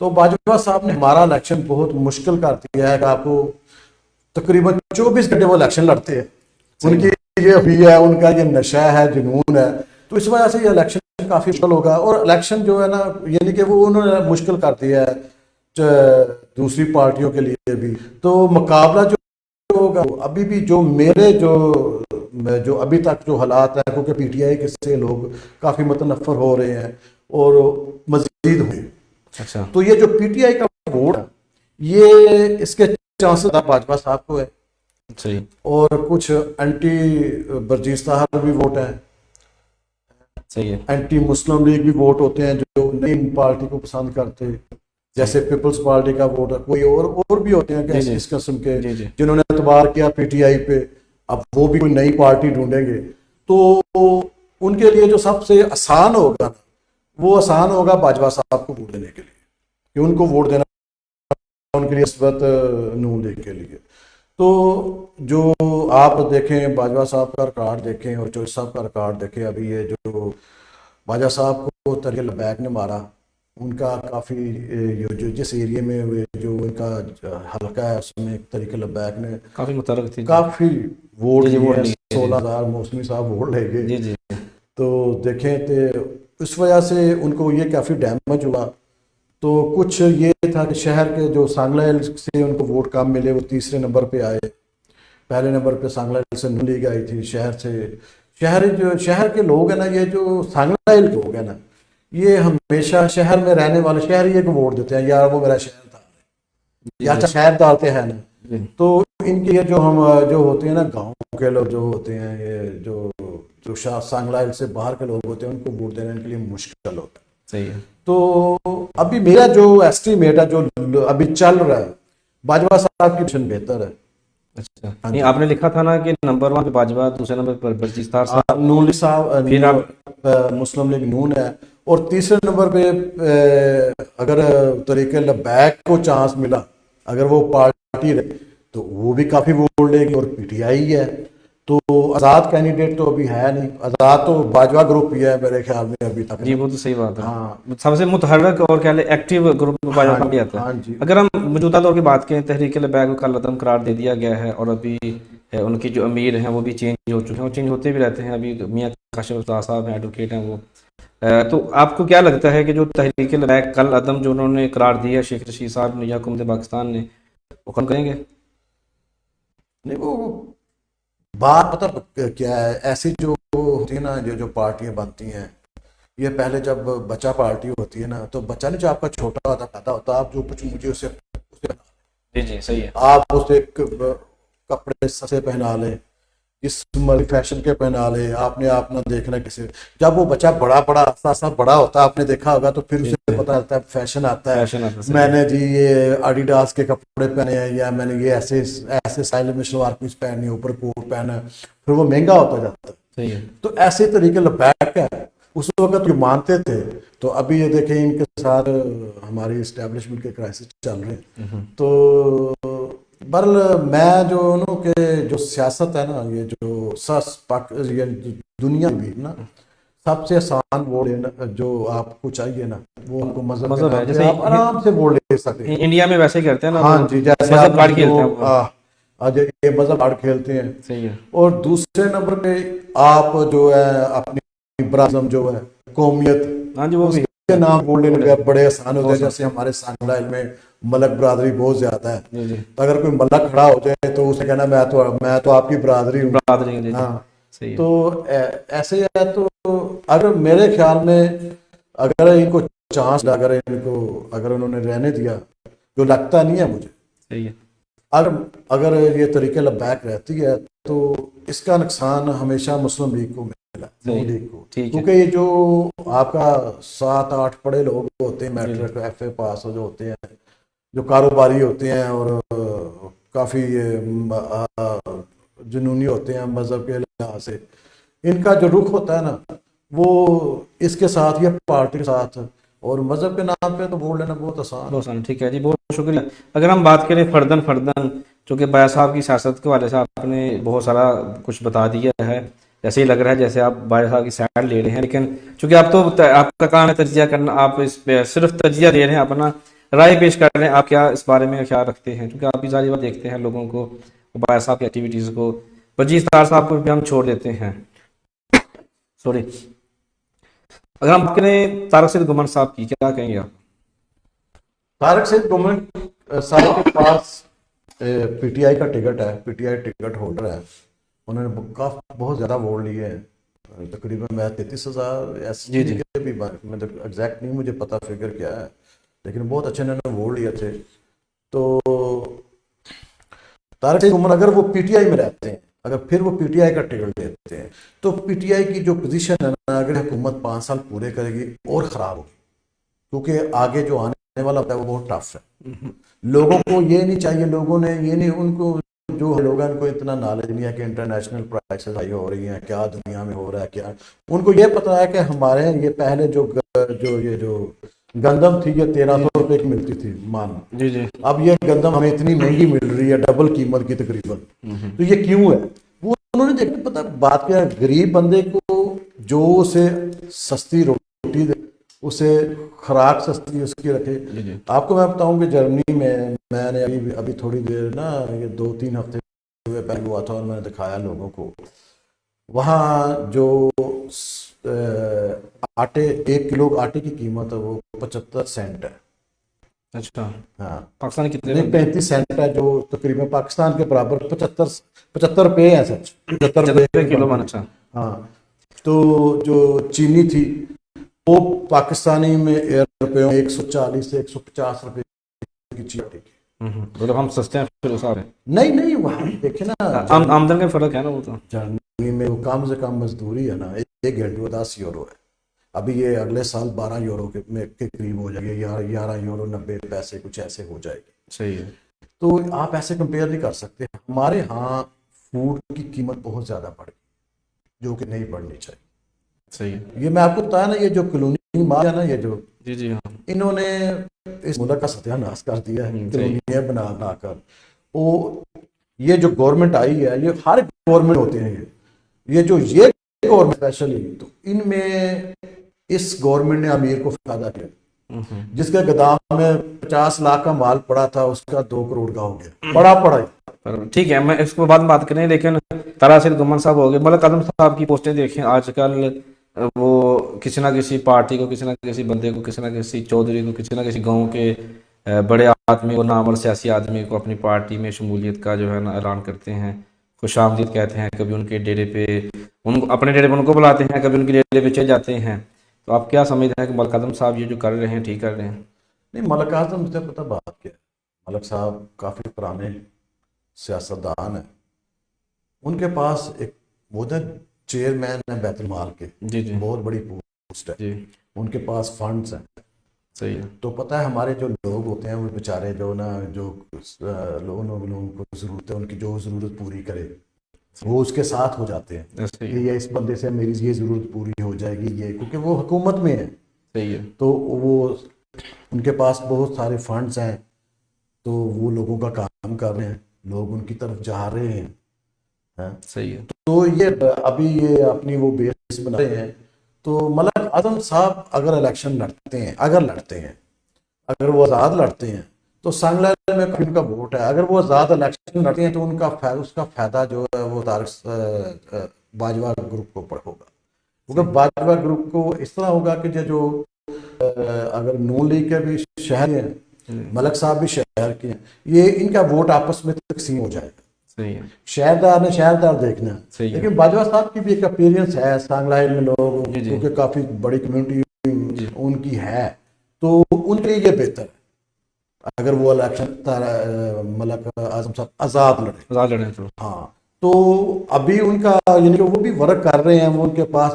Speaker 2: تو باجوہ صاحب نے ہمارا الیکشن بہت مشکل کر دیا ہے کہ آپ کو تقریباً 24 گھنٹے وہ الیکشن لڑتے ہیں. ان کی یہ ہوئی ہے, ان کا یہ نشہ ہے, جنون ہے, تو اس وجہ سے یہ الیکشن کافی مشکل ہوگا. اور الیکشن جو ہے نا, یعنی کہ وہ انہوں نے مشکل کر دیا ہے دوسری پارٹیوں کے لیے بھی. تو مقابلہ جو ہوگا ابھی بھی جو میرے جو ابھی تک جو حالات ہیں, کیونکہ پی ٹی آئی کے سے لوگ کافی متنفر ہو رہے ہیں اور مزید ہوئے.
Speaker 1: اچھا,
Speaker 2: تو یہ جو پی ٹی آئی کا ووٹ ہے, یہ اس کے چانسز باجوہ صاحب کو ہے,
Speaker 1: صحیح,
Speaker 2: اور کچھ اینٹی برجیز طاہر بھی ووٹ ہیں,
Speaker 1: صحیح ہے,
Speaker 2: اینٹی مسلم لیگ بھی ووٹ ہوتے ہیں جو نئی پارٹی کو پسند کرتے, جیسے پیپلز پارٹی کا ووٹ ہے, کوئی اور بھی ہوتے ہیں کہ اس قسم کے جنہوں نے اعتبار کیا پی ٹی آئی پہ, اب وہ بھی کوئی نئی پارٹی ڈھونڈیں گے. تو ان کے لیے جو سب سے آسان ہوگا وہ آسان ہوگا باجوہ صاحب کو ووٹ دینے کے لیے, کہ ان کو ووٹ دینا ان کے لیے نسبت نون لیگ کے لیے. تو جو آپ دیکھیں باجوہ صاحب کا ریکارڈ دیکھیں اور چوہدری صاحب کا ریکارڈ دیکھیں, ابھی یہ جو باجوہ صاحب کو تحریک لبیک نے مارا, ان کا کافی جو جس ایریے میں جو ان کا حلقہ ہے اس میں تحریک لبیک نے
Speaker 1: کافی متحرک تھی,
Speaker 2: کافی ووٹ لیے, 16,000 موسمی صاحب ووٹ لے گئے.
Speaker 1: جی جی,
Speaker 2: تو دیکھیں تو اس وجہ سے ان کو یہ کافی ڈیمیج ہوا. تو کچھ یہ تھا کہ شہر کے جو سانگلہ ہل سے ان کو ووٹ کم ملے, وہ تیسرے نمبر پہ آئے. پہلے نمبر پہ سانگلہ ہل سے نون لیگ آئی تھی. شہر کے لوگ ہیں نا, یہ جو سانگلہ ہل کے لوگ ہیں نا, یہ ہمیشہ شہر میں رہنے والے شہری کو ووٹ دیتے ہیں, یار وہ میرا شہر دار ہے, یا اچھا شہر ڈالتے ہیں نا. تو ان کے جو جو ہوتے ہیں نا گاؤں کے لوگ جو ہوتے ہیں, یہ جو سانگلہ ہل سے باہر کے لوگ ہوتے ہیں, ان کو ووٹ دینا ان کے لیے مشکل ہوتا ہے.
Speaker 1: صحیح ہے.
Speaker 2: تو ابھی میرا جو ایسٹیمیٹ ہے, جو ابھی چل رہا ہے, باجوہ صاحب کی پوزیشن بہتر ہے.
Speaker 1: اچھا, نہیں آپ نے لکھا تھا نا کہ نمبر 1 پہ باجوہ, دوسرے نمبر پر برجیز طاہر صاحب,
Speaker 2: نون لیگ صاحب,
Speaker 1: پھر آپ
Speaker 2: مسلم لیگ نون ہے, اور تیسرے نمبر پہ اگر طریق لبیک کو چانس ملا, اگر وہ پارٹی رہے تو وہ بھی کافی ووٹ لے گی, اور پی ٹی آئی ہے. تو آزاد کینڈیڈیٹ تو ابھی ہے نہیں, آزاد تو باجوہ گروپ ہی ہے میرے خیال میں ابھی تک.
Speaker 1: جی وہ تو صحیح بات ہے.
Speaker 2: ہاں,
Speaker 1: سب سے متحرک اور کیا ایکٹیو گروپ میں باجوہ صاحب بھی آتا ہے.
Speaker 2: ہاں جی.
Speaker 1: اگر ہم موجودہ دور کی بات کریں, تحریک لبیک کو کل عدم قرار دے دیا گیا ہے, اور ابھی ان کی جو امیر ہیں وہ بھی چینج ہو چکے ہیں, اور چینج ہوتے بھی رہتے ہیں. ابھی میاں کاشف استاد صاحب ہیں, ایڈوکیٹ ہیں وہ. تو آپ کو کیا لگتا ہے کہ جو تحریک لبیک کل عدم جو انہوں نے قرار دیا شیخ رشید صاحب نے یا حکومت پاکستان نے, وہ کم کریں گے؟
Speaker 2: نہیں, وہ بات پتہ کیا ہے, ایسی جو ہوتی ہے نا, جو پارٹیاں بنتی ہیں, یہ پہلے جب بچہ پارٹی ہوتی ہے نا, تو بچہ نہیں جو آپ کا چھوٹا ہوتا پیدا ہوتا, آپ جو کچھ مجھے اسے
Speaker 1: جی جی صحیح ہے,
Speaker 2: آپ اسے کپڑے سستے پہنا لیں, اس فیشن کے پہنا لیں, آپ نے آپ نہ دیکھنا کسی. جب وہ بچہ بڑا آستہ آستہ بڑا ہوتا ہے, آپ نے دیکھا ہوگا, تو پھر اسے پتہ چلتا ہے فیشن آتا ہے, میں نے جی یہ ایڈیڈاس کے کپڑے پہنے ہیں, یا میں نے یہ ایسے اسٹائل میں شلوار قمیض پہنی, اوپر کوٹ پہنا, پھر وہ مہنگا ہوتا جاتا ہے.
Speaker 1: صحیح ہے.
Speaker 2: تو ایسے طریقے لبیک ہے, اس وقت جو مانتے تھے. تو ابھی یہ دیکھیں ان کے ساتھ ہماری اسٹیبلشمنٹ کے کرائسس چل رہے ہیں. تو برل میں جو انہوں کے جو سیاست ہے نا, یہ جو دنیا بھی نا, سب سے آسان ووٹ جو آپ کو چاہیے نا, وہ آپ کو مذہب ہے, جیسے آپ آرام سے ووٹ لے سکتے ہیں.
Speaker 1: انڈیا میں ویسے ہی کرتے ہیں نا.
Speaker 2: ہاں جی, جیسے
Speaker 1: مذہب کارڈ کھیلتے ہیں,
Speaker 2: آج یہ مذہب کارڈ کھیلتے ہیں.
Speaker 1: صحیح ہے.
Speaker 2: اور دوسرے نمبر پہ آپ جو ہے اپنی برازم جو ہے قومیت,
Speaker 1: ہاں جی, وہ بھی
Speaker 2: کے نام بولنے لگے بڑے آسان ہوتے ہیں. جیسے ہمارے سانگلہ ہل میں ملک برادری بہت زیادہ ہے, تو اگر کوئی ملک کھڑا ہو جائے تو اسے کہنا میں تو آپ کی برادری ہوں. ہاں, تو ایسے ہے. تو اگر میرے خیال میں اگر ان کو چانس, اگر انہوں نے رہنے دیا, جو لگتا نہیں ہے مجھے,
Speaker 1: صحیح ہے,
Speaker 2: اگر یہ طریقے لبیک رہتی ہے, تو اس کا نقصان ہمیشہ مسلم لیگ کو ملا, نون لیگ کو. کیونکہ یہ جو آپ کا 7-8 پڑھے لوگ ہوتے ہیں, میٹرک ایف اے پاس جو ہوتے ہیں, جو کاروباری ہوتے ہیں, اور کافی جنونی ہوتے ہیں مذہب کے لحاظ سے, ان کا جو رخ ہوتا ہے نا, وہ اس کے ساتھ یا پارٹی کے ساتھ, اور مذہب کے نام پہ تو ووٹ لینا بہت آسان.
Speaker 1: ٹھیک ہے جی, بہت شکریہ. اگر ہم بات کریں فردن چونکہ باجوہ صاحب کی سیاست کے حوالے سے آپ نے بہت سارا کچھ بتا دیا ہے, جیسے ہی لگ رہا ہے جیسے آپ باجوہ صاحب کی سائڈ لے رہے ہیں, لیکن چونکہ آپ کا کام ہے تجزیہ کرنا, آپ اس پہ صرف تجزیہ دے رہے ہیں اپنا, رائے پیش کر رہے ہیں. آپ کیا اس بارے میں خیال رکھتے ہیں؟ کیونکہ آپ بھی ظاہر بات دیکھتے ہیں لوگوں کو، باعث صاحب کی ایکٹیویٹیز کو. وجیز طاہر صاحب کو بھی ہم چھوڑ دیتے ہیں. سوری، اگر ہم بات کریں طارق سعید گھمن صاحب کی، کیا کہیں گے آپ؟
Speaker 2: طارق سعید گھمن صاحب کے پاس پی ٹی آئی کا ٹکٹ ہے، P T I ticket holder ہے. انہوں نے بہت زیادہ ووٹ لیے ہیں، تقریباً میں 33,000 ایس
Speaker 1: جی جی
Speaker 2: کے بھی مطلب ایگزیکٹ نہیں مجھے پتا فگر کیا ہے، لیکن بہت اچھے انہوں نے ووٹ لیے تھے. تو طارق سعید گھمن اگر وہ پی ٹی آئی میں رہتے ہیں، اگر پھر وہ پی ٹی آئی کا ٹکٹ لیتے ہیں، تو پی ٹی آئی کی جو پوزیشن ہے نا، اگر حکومت 5 سال پورے کرے گی اور خراب ہوگی، کیونکہ آگے جو آنے والا ہوتا ہے وہ بہت ٹف ہے. لوگوں کو یہ نہیں چاہیے، لوگوں نے یہ نہیں، ان کو جو لوگ ہیں ان کو اتنا نالج نہیں ہے کہ انٹرنیشنل پرائسز ہائی ہو رہی ہیں، کیا دنیا میں ہو رہا ہے کیا. ان کو یہ پتا ہے کہ ہمارے یہ پہلے جو گندم تھی یہ 1300 روپے کی ملتی تھی مان،
Speaker 1: جی جی
Speaker 2: اب یہ گندم ہمیں اتنی مہنگی مل رہی ہے، ڈبل قیمت کی تقریباً. تو یہ کیوں ہے؟ وہ انہوں نے دیکھا، پتا بات کیا ہے، غریب بندے کو جو اسے سستی روٹی دے، اسے خوراک سستی اس کی رکھے.
Speaker 1: جی جی
Speaker 2: آپ کو میں بتاؤں کہ جرمنی میں نے ابھی تھوڑی دیر نا، یہ 2-3 ہفتے ہوئے پہلے ہوا تھا، اور میں نے دکھایا لوگوں کو. وہاں جو آٹے 1 کلو آٹے کی قیمت ہے وہ 75 سینٹ ہے.
Speaker 1: اچھا،
Speaker 2: ہاں
Speaker 1: پاکستان کتنے
Speaker 2: نہیں 35 سینٹ ہے، جو تقریباً پاکستان کے برابر 75 روپے ہیں، سچ 75 روپے
Speaker 1: کلو من. اچھا،
Speaker 2: ہاں. تو جو چینی تھی وہ پاکستانی میں روپے 140 سے 150 روپے کی چیز تھی.
Speaker 1: مطلب ہم سستے ہیں پھر اس
Speaker 2: نہیں وہاں دیکھیں نا،
Speaker 1: آمدن کا فرق ہے نا وہ تو.
Speaker 2: جرمنی میں وہ کم سے کم مزدوری ہے نا، 1 گھنٹے 10 یورو ہے. ابھی یہ اگلے سال 12 یورو کے قریب ہو جائے گی، 11 یورو 90 پیسے کچھ ایسے ہو جائے گی.
Speaker 1: صحیح ہے.
Speaker 2: تو آپ ایسے کمپیئر نہیں کر سکتے. ہمارے ہاں فوڈ کی قیمت بہت زیادہ بڑھ گئی، جو کہ نہیں بڑھنی چاہیے.
Speaker 1: صحیح ہے.
Speaker 2: یہ میں آپ کو بتایا نا، یہ جو کلونی مال ہے نا، یہ جو
Speaker 1: جی جی ہاں.
Speaker 2: انہوں نے اس ملک کا ستیہ ناش کر دیا ہے،
Speaker 1: صحیح.
Speaker 2: کلونیاں بنا کر. وہ یہ جو گورنمنٹ آئی ہے، یہ ہر گورنمنٹ ہوتے ہیں، یہ جو یہ گورنمنٹ اسپیشلی، تو ان میں اس گورنمنٹ نے امیر کو فائدہ کیا. جس کے گدام میں 50 لاکھ کا مال پڑا تھا، اس کا 2 کروڑ کا ہو گیا. پڑا
Speaker 1: ٹھیک ہے، میں اس کو بعد میں بات کریں، لیکن طارق سعید گھمن صاحب ہو گئے. ملک اعظم صاحب کی پوسٹیں دیکھیں آج کل، وہ کسی نہ کسی پارٹی کو، کسی نہ کسی بندے کو، کسی نہ کسی چودھری کو، کسی نہ کسی گاؤں کے بڑے آدمی کو، نامور سیاسی آدمی کو اپنی پارٹی میں شمولیت کا جو ہے نا اعلان کرتے ہیں، خوش آمدید کہتے ہیں. کبھی ان کے ڈیرے پہ اپنے ڈیرے پہ ان کو بلاتے ہیں، کبھی ان کے ڈیرے پہ چلے جاتے ہیں. تو آپ کیا سمجھتے ہیں کہ ملک اعظم صاحب یہ جو کر رہے ہیں ٹھیک کر رہے ہیں؟
Speaker 2: نہیں، ملک اعظم سے پتہ بات کیا ہے، ملک صاحب کافی پرانے سیاستدان ہیں. ان کے پاس ایک وہ چیئرمین ہے بیت المال کے،
Speaker 1: جی جی
Speaker 2: بہت بڑی پوسٹ ہے.
Speaker 1: جی
Speaker 2: ان کے پاس فنڈز ہیں.
Speaker 1: صحیح ہے.
Speaker 2: تو پتہ ہے ہمارے جو لوگ ہوتے ہیں وہ بیچارے جو نا، جو لوگوں کو ضرورت ہے، ان کی جو ضرورت پوری کرے وہ اس کے ساتھ ہو جاتے ہیں کہ
Speaker 1: صحیح ہے.
Speaker 2: یہ اس بندے سے میری یہ ضرورت پوری ہو جائے گی، یہ کیونکہ وہ حکومت میں ہے.
Speaker 1: صحیح ہے.
Speaker 2: تو وہ ان کے پاس بہت سارے فنڈز ہیں، تو وہ لوگوں کا کام کر رہے ہیں، لوگ ان کی طرف جا رہے ہیں.
Speaker 1: صحیح ہے.
Speaker 2: تو یہ ابھی یہ اپنی وہ بیس بنا رہے ہیں. تو ملک اعظم صاحب اگر الیکشن لڑتے ہیں، اگر وہ آزاد لڑتے ہیں، تو سنگلر میں ان کا ووٹ ہے. اگر وہ آزاد الیکشن لڑتے ہیں تو اس کا فائدہ جو ہے وہ باجوہ گروپ کو ہوگا. کیونکہ باجوہ گروپ کو اس طرح ہوگا کہ جو اگر نون لیگ کے بھی شہر ہیں، ملک صاحب بھی شہر کے ہیں، یہ ان کا ووٹ آپس میں تقسیم ہو جائے گا.
Speaker 1: صحیح ہے.
Speaker 2: شہردار نے شہردار دیکھنا ہے.
Speaker 1: صحیح ہے.
Speaker 2: لیکن باجوہ صاحب کی بھی ایک اپیرنس ہے سانگلائر میں، لوگ
Speaker 1: جی جی
Speaker 2: کیونکہ کافی بڑی کمیونٹی
Speaker 1: جی
Speaker 2: ان کی ہے، تو ان کے لیے یہ بہتر ہے اگر وہ الیکشن ملک اعظم صاحب آزاد لڑے.
Speaker 1: تو
Speaker 2: ہاں، تو ابھی ان کا یعنی کہ وہ بھی ورک کر رہے ہیں. وہ ان کے پاس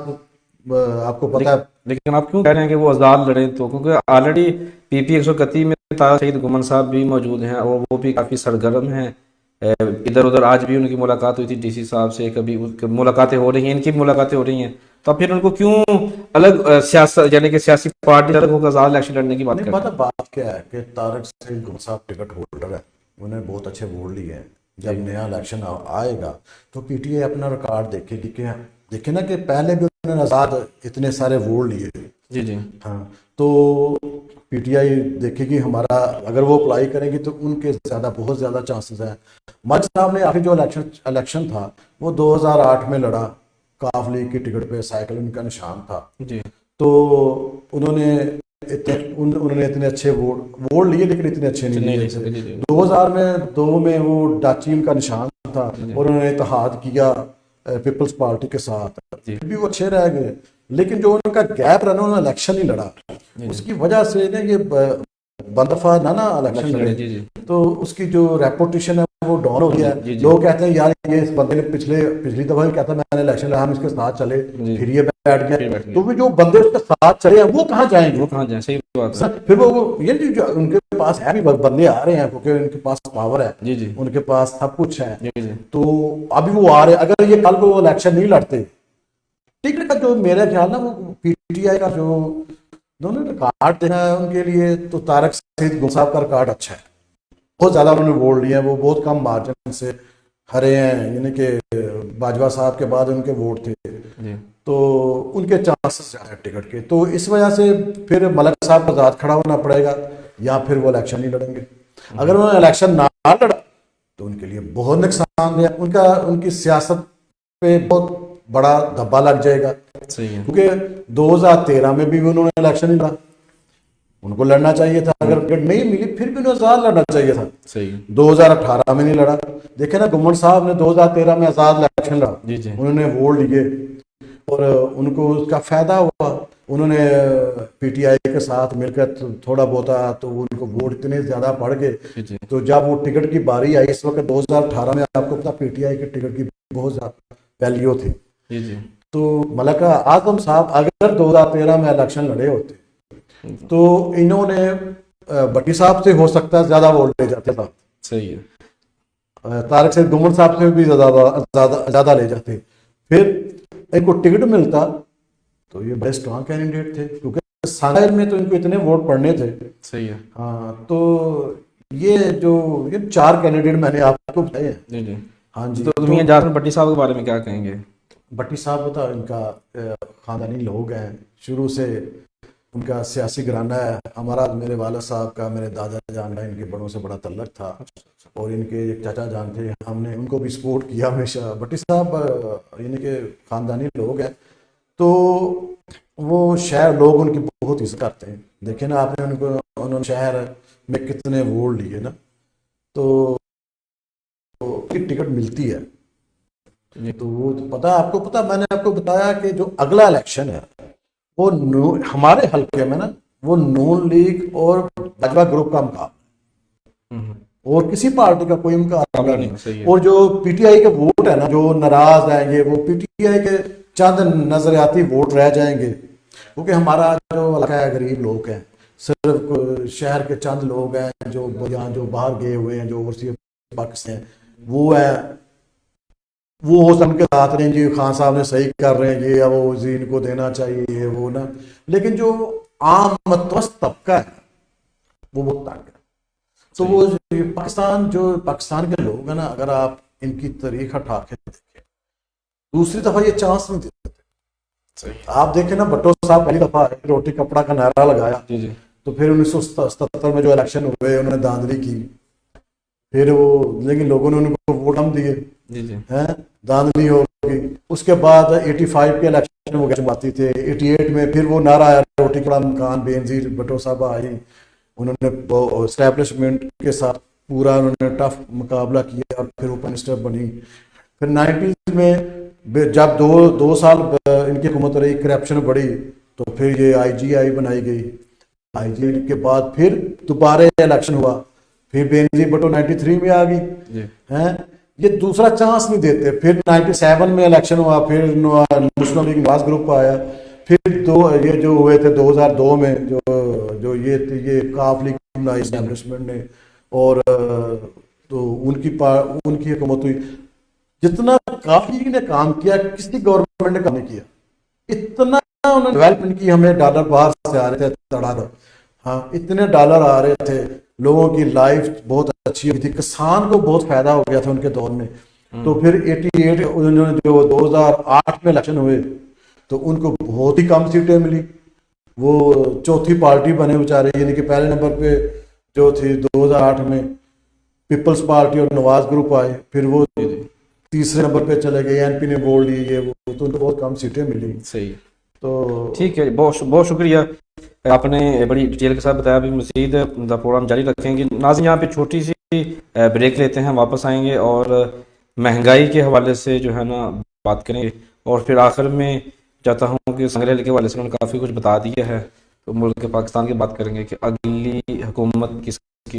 Speaker 2: آپ کو پتا ہے،
Speaker 1: لیکن آپ کیوں کہہ رہے ہیں کہ وہ آزاد لڑیں؟ تو کیونکہ آلریڈی پی پی 131 میں طارق سعید گھمن صاحب بھی موجود ہیں، اور وہ بھی کافی سرگرم ہیں. ادھر ادھر آج بھی ان کی ملاقات ہوئی تھی ڈی سی صاحب سے، کبھی ملاقاتیں ہو رہی ہیں، ان کی بھی ملاقاتیں ہو رہی ہیں. تو پھر ان کو کیوں الگ سیاست، یعنی کہ سیاسی پارٹی الگ ہو کر آزاد الیکشن لڑنے کی بات
Speaker 2: نہیں
Speaker 1: کرتے ہیں؟
Speaker 2: بات کیا ہے کہ طارق سعید گھمن صاحب ٹکٹ ہولڈر ہے، انہیں بہت اچھے ووٹ لیے ہیں. جب نیا الیکشن آئے گا تو پی ٹی آئی اپنا ریکارڈ دیکھے گی کہ دیکھیں نا کہ پہلے بھی انہوں نے آزاد اتنے سارے ووٹ لیے.
Speaker 1: جی جی
Speaker 2: ہاں، تو پی ٹی آئی دیکھے گی ہمارا، اگر وہ اپلائی کریں گی تو ان کے بہت زیادہ چانسز ہیں. ملک صاحب نے آخر جو الیکشن تھا وہ 2008 میں لڑا، کاف لیگ کی ٹکٹ پہ، سائیکل ان کا نشان تھا.
Speaker 1: جی
Speaker 2: تو انہوں نے اتنے اچھے ووٹ لیے لیکن اتنے اچھے نہیں لیے تھے. 2002 میں وہ ڈاچی ان کا نشان تھا اور انہوں نے اتحاد کیا پیپلز پارٹی کے ساتھ، پھر بھی وہ اچھے رہ گئے. لیکن جو ان کا گیپ رہا نا، انہوں نے الیکشن نہیں لڑا، اس کی وجہ سے نا یہ بندفع نا الیکشن لڑے تو اس کی جو ریپوٹیشن ہے وہ ڈاؤن ہو گیا ہے. لوگ کہتے ہیں یار یہ اس بندے نے پچھلی دفعہ بھی کہتا میں نے الیکشن لڑا، ہم اس کے ساتھ چلے، پھر یہ بیٹھ گیا. تو وہ جو بندے اس کے ساتھ چلے ہیں وہ کہاں جائیں گے؟
Speaker 1: وہ کہاں جائیں، صحیح بات ہے.
Speaker 2: پھر وہ یہ جو ان کے پاس ہے بھی بندے آ رہے ہیں کیونکہ ان کے پاس پاور ہے،
Speaker 1: جی جی
Speaker 2: ان کے پاس سب کچھ ہے.
Speaker 1: جی جی
Speaker 2: تو ابھی وہ آ رہے ہیں. اگر یہ کل کو وہ الیکشن نہیں لڑتے، ٹکٹ کا جو میرا خیال نا وہ پی ٹی آئی کا جو دونوں نے کارڈ دینا ہے ان کے لیے، تو طارق سعید گل صاحب کا کارڈ اچھا ہے. بہت زیادہ انہوں نے ووٹ لیے ہیں، وہ بہت کم مارجن سے ہرے ہیں، یعنی کہ باجوہ صاحب کے بعد ان کے ووٹ تھے
Speaker 1: جی.
Speaker 2: تو ان کے چانسز زیادہ ہیں ٹکٹ کے. تو اس وجہ سے پھر ملک صاحب کو ذات کھڑا ہونا پڑے گا یا پھر وہ الیکشن نہیں لڑیں گے. اگر انہوں نے الیکشن نہ لڑا تو ان کے لیے بہت نقصان ہے. ان کی سیاست پہ بہت بڑا دھبا لگ جائے گا.
Speaker 1: صحیح ہے.
Speaker 2: کیونکہ 2013 میں بھی انہوں نے الیکشن نہیں لڑا، ان کو لڑنا چاہیے تھا. اگر ٹکٹ نہیں ملی پھر بھی انہیں آزاد لڑنا چاہیے تھا.
Speaker 1: صحیح.
Speaker 2: 2018 میں نہیں لڑا. دیکھیں نا گمن صاحب نے 2013 میں آزاد الیکشن لڑا،
Speaker 1: جی جی
Speaker 2: انہوں نے ووٹ لیے اور ان کو اس کا فائدہ ہوا. انہوں نے پی ٹی آئی کے ساتھ مل کر تھوڑا بہتا تو ان کو ووٹ اتنے زیادہ پڑ گئے.
Speaker 1: جی.
Speaker 2: تو جب وہ ٹکٹ کی باری آئی اس وقت 2018 میں، آپ کو پتا پی ٹی آئی کے ٹکٹ کی بہت زیادہ ویلیو تھی.
Speaker 1: جی جی
Speaker 2: تو ملکہ اعظم صاحب اگر 2013 میں الیکشن لڑے ہوتے تو انہوں نے بٹی صاحب سے ہو سکتا ہے زیادہ ووٹ لے جاتے تھا.
Speaker 1: صحیح ہے.
Speaker 2: طارق سعید گمن صاحب سے بھی زیادہ لے جاتے. پھر ان کو ٹکٹ ملتا تو یہ بڑے اسٹرانگ کینڈیڈیٹ تھے کیونکہ ساحل میں تو ان کو اتنے ووٹ پڑنے تھے.
Speaker 1: صحیح ہے.
Speaker 2: ہاں تو یہ 4 کینڈیڈیٹ میں نے آپ کو بتائے ہیں.
Speaker 1: جی جی.
Speaker 2: ہاں جی.
Speaker 1: تو میاں جعفر بھٹی صاحب کے بارے میں کیا کہیں گے؟
Speaker 2: بھٹی صاحب بتا ان کا خاندانی لوگ ہیں، شروع سے ان کا سیاسی گھرانہ ہے. ہمارا میرے والد صاحب کا، میرے دادا جان کا ان کے بڑوں سے بڑا تعلق تھا اور ان کے ایک چاچا جان تھے، ہم نے ان کو بھی سپورٹ کیا ہمیشہ. بھٹی صاحب یعنی کہ خاندانی لوگ ہیں تو وہ شہر لوگ ان کی بہت عزت کرتے ہیں. دیکھیں نا آپ نے انہوں نے شہر میں کتنے ووٹ لیے نا، تو ٹکٹ ملتی ہے. تو وہ پتا آپ کو پتا، میں نے آپ کو بتایا کہ جو اگلا الیکشن ہے وہ ہمارے حلقے میں نا وہ نون لیگ اور باجوہ گروپ کا مقابلہ، اور کسی پارٹی کا کوئی مقابلہ نہیں. اور جو پی ٹی آئی کے ووٹ ہے نا جو ناراض ہیں یہ وہ پی ٹی آئی کے چند نظریاتی ووٹ رہ جائیں گے کیونکہ ہمارا جو علاقہ ہے غریب لوگ ہیں، صرف شہر کے چند لوگ ہیں جو یہاں جو باہر گئے ہوئے ہیں، جو اوورسیز پاکستان ہیں وہ ہیں، وہ سب کے ساتھ رہیں جی خان صاحب نے صحیح کر رہے ہیں یہ وہ ان کو دینا چاہیے وہ نا. لیکن جو عام متوسط طبقہ ہے وہ بہت تنگ ہے. تو وہ پاکستان کے لوگ ہیں نا، اگر آپ ان کی تاریخ ہٹا کے دیکھیں دوسری دفعہ یہ چانس نہیں دیتے. آپ دیکھیں نا بھٹو صاحب پہلی دفعہ روٹی کپڑا کا نعرہ لگایا تو پھر 1977 میں جو الیکشن ہوئے انہوں نے داندلی کی، پھر وہ لیکن لوگوں نے ان کو ووٹ ہم دیے، داندلی ہو گئی. اس کے بعد 85 کے الیکشن وہ جماعتی تھے، 88 میں پھر وہ نعرہ آیا روٹی کپڑا مکان بے نظیر. بھٹو صاحب آئی، انہوں نے اسٹیبلشمنٹ کے ساتھ پورا انہوں نے ٹف مقابلہ کیا اور پھر وہ پرائم منسٹر بنی. پھر 90s میں جب دو سال ان کی حکومت رہی، کرپشن بڑھی تو پھر یہ آئی جی آئی بنائی گئی. آئی جی آئی کے بعد پھر دوبارہ الیکشن ہوا، پھر بے نظیر بھٹو 93 میں آ گئی. یہ دوسرا چانس نہیں دیتے. پھر 97 میں الیکشن ہوا، پھر مسلم لیگ نواز گروپ آیا. پھر یہ جو ہوئے تھے 2002 میں جو یہ کاف لیگ بنائی اسٹیبلشمنٹ نے، اور تو ان کی حکومت ہوئی. جتنا کاف لیگ نے کام کیا کسی گورنمنٹ نے کام نہیں کیا. اتنا انہوں نے ڈیولپمنٹ کی، ہمیں ڈالر باہر سے آ رہے تھے ہاں اتنے ڈالر آ رہے تھے، لوگوں کی لائف بہت اچھی ہوئی تھی، کسان کو بہت فائدہ ہو گیا تھا ان کے دور میں. تو پھر 88 انہوں نے جو 2008 میں الیکشن ہوئے تو ان کو بہت ہی کم سیٹیں ملی. وہ چوتھی پارٹی بنے بیچارے, یعنی کہ پہلے نمبر پہ جو تھی 2008 میں پیپلز پارٹی اور نواز گروپ آئے, پھر وہ تیسرے نمبر پہ چلے گئے, این پی نے بول لی, یہ وہ, تو ان کو بہت کم سیٹیں ملی.
Speaker 1: صحیح,
Speaker 2: تو
Speaker 1: ٹھیک ہے, بہت بہت شکریہ, آپ نے بڑی ڈیٹیل کے ساتھ بتایا. ابھی مزید پروگرام جاری رکھیں گے. ناظرین یہاں پہ چھوٹی سی بریک لیتے ہیں, واپس آئیں گے اور مہنگائی کے حوالے سے جو ہے نا بات کریں گے, اور پھر آخر میں چاہتا ہوں کہ سنگریل کے حوالے سے انہوں نے کافی کچھ بتا دیا ہے, تو ملک پاکستان کی بات کریں گے کہ اگلی حکومت کس کی.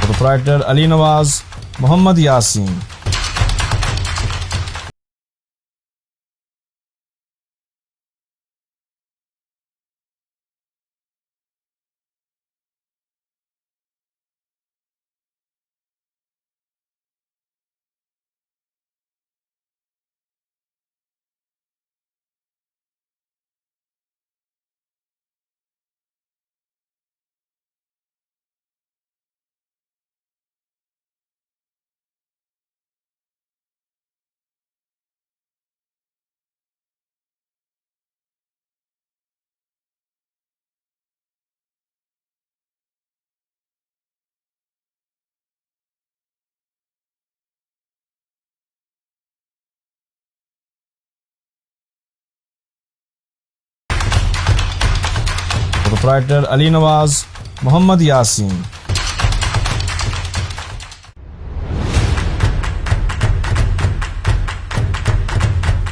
Speaker 1: پروپرائٹر علی نواز محمد یاسین. پروپرائٹر علی نواز محمد یاسین.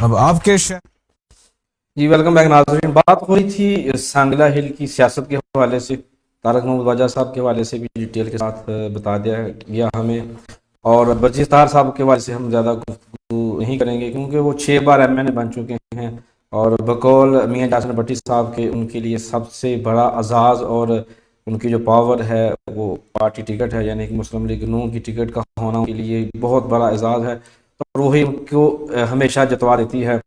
Speaker 1: اب آپ کے جی ویلکم بیک ناظرین. بات ہو رہی تھی سانگلہ ہل کی سیاست کے حوالے سے, طارق محمد واجہ صاحب کے حوالے سے بھی ڈیٹیل کے ساتھ بتا دیا گیا ہمیں, اور برجس طاہر صاحب کے حوالے سے ہم زیادہ گفتگو نہیں کریں گے کیونکہ وہ 6 بار ایم این اے بن چکے ہیں, اور بقول میاں جاسر بھٹی صاحب کے ان کے لیے سب سے بڑا اعزاز اور ان کی جو پاور ہے وہ پارٹی ٹکٹ ہے, یعنی کہ مسلم لیگ نون کی ٹکٹ کا ہونا ان کے لیے بہت بڑا اعزاز ہے, اور وہی ان کو ہمیشہ جتوا دیتی ہے.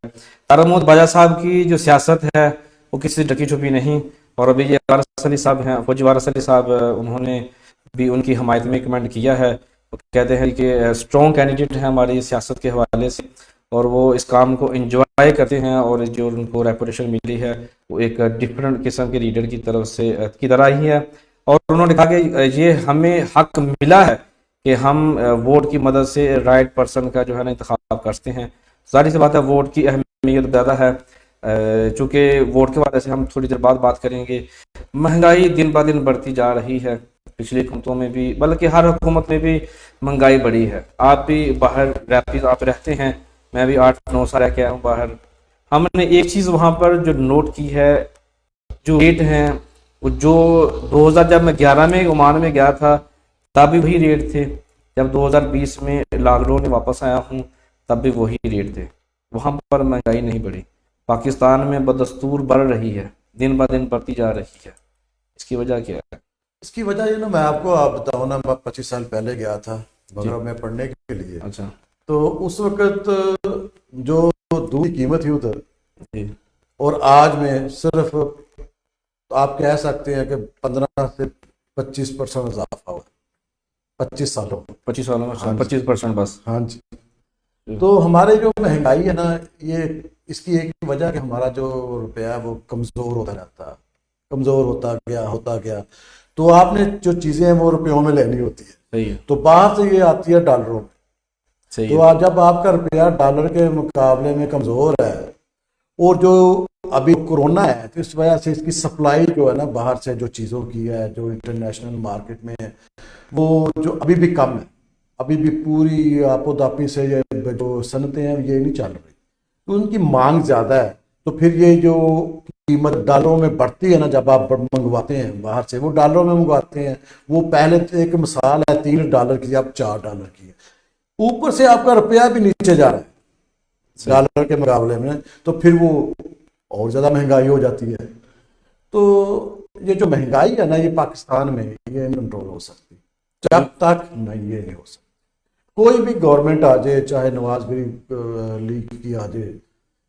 Speaker 1: طارق محمد واجہ صاحب کی جو سیاست ہے وہ کسی ڈکی چھپی نہیں, اور ابھی یہ وارث علی صاحب ہیں, فوجی وارث علی صاحب, انہوں نے بھی ان کی حمایت میں کمنٹ کیا ہے. کہتے ہیں کہ اسٹرانگ کینڈیڈیٹ ہیں ہماری سیاست کے حوالے سے, اور وہ اس کام کو انجوائے کرتے ہیں, اور جو ان کو ریپوٹیشن ملی ہے وہ ایک ڈفرینٹ قسم کے لیڈر کی طرف سے کی طرح ہی ہے. اور انہوں نے کہا کہ یہ ہمیں حق ملا ہے کہ ہم ووٹ کی مدد سے رائٹ پرسن کا جو ہے نا انتخاب کرتے ہیں. ظاہر سی بات ہے ووٹ کی اہمیت زیادہ ہے, چونکہ ووٹ کے حوالے سے ہم تھوڑی دیر بعد بات کریں گے. مہنگائی دن بہ دن بڑھتی جا رہی ہے, پچھلی حکومتوں میں بھی, بلکہ ہر حکومت میں بھی مہنگائی بڑھی ہے. آپ بھی باہر آپ رہتے ہیں, میں بھی 8-9 سال رہ کے آیا ہوں باہر. ہم نے ایک چیز وہاں پر جو نوٹ کی ہے, جو ریٹ ہیں وہ جو 2000 جب میں 11 میں عمان میں گیا تھا تب بھی وہی ریٹ تھے, جب 2020 میں لاک ڈاؤن میں واپس آیا ہوں تب بھی وہی ریٹ تھے. وہاں پر مہنگائی نہیں بڑھی. پاکستان میں بدستور بڑھ رہی ہے, دن بہ دن بڑھتی جا رہی ہے. اس کی وجہ کیا ہے؟
Speaker 2: اس کی وجہ یہ نا, میں آپ کو بتاؤں نا, میں 25 سال پہلے گیا تھا مغرب میں پڑھنے کے لیے.
Speaker 1: اچھا.
Speaker 2: تو اس وقت جو دودھ کی قیمت تھی ادھر اور آج میں صرف آپ کہہ سکتے ہیں کہ 15 سے 25% اضافہ ہوا 25 سالوں میں.
Speaker 1: 25% بس.
Speaker 2: ہاں جی. تو ہمارے جو مہنگائی ہے نا, یہ اس کی ایک وجہ کہ ہمارا جو روپیہ ہے وہ کمزور ہوتا رہتا, کمزور ہوتا گیا. تو آپ نے جو چیزیں ہیں وہ روپیوں میں لینی ہوتی ہے.
Speaker 1: صحیح ہے.
Speaker 2: تو باہر سے یہ آتی ہے ڈالروں میں.
Speaker 1: صحیح.
Speaker 2: تو آپ جب آپ کا روپیہ ڈالر کے مقابلے میں کمزور ہے, اور جو ابھی کورونا ہے تو اس وجہ سے اس کی سپلائی جو ہے نا باہر سے جو چیزوں کی ہے جو انٹرنیشنل مارکیٹ میں ہے وہ جو ابھی بھی کم ہے. ابھی بھی پوری آپو داپی سے یہ جو صنعتیں ہیں یہ نہیں چل رہی. تو ان کی مانگ زیادہ ہے، تو پھر یہ جو قیمت ڈالروں میں بڑھتی ہے نا، جب آپ منگواتے ہیں باہر سے، وہ ڈالروں میں منگواتے ہیں، وہ پہلے ایک مثال ہے $3 کی، اب $4 کی ہے، اوپر سے آپ کا روپیہ بھی نیچے جا رہا ہے
Speaker 1: صحیح.
Speaker 2: ڈالر کے مقابلے میں، تو پھر وہ اور زیادہ مہنگائی ہو جاتی ہے. تو یہ جو مہنگائی ہے نا، یہ پاکستان میں یہ کنٹرول ہو سکتی جب تک نہیں، یہ نہیں ہو سکتی. کوئی بھی گورنمنٹ آ جائے، چاہے نواز شریف لیگ کی آ جائے،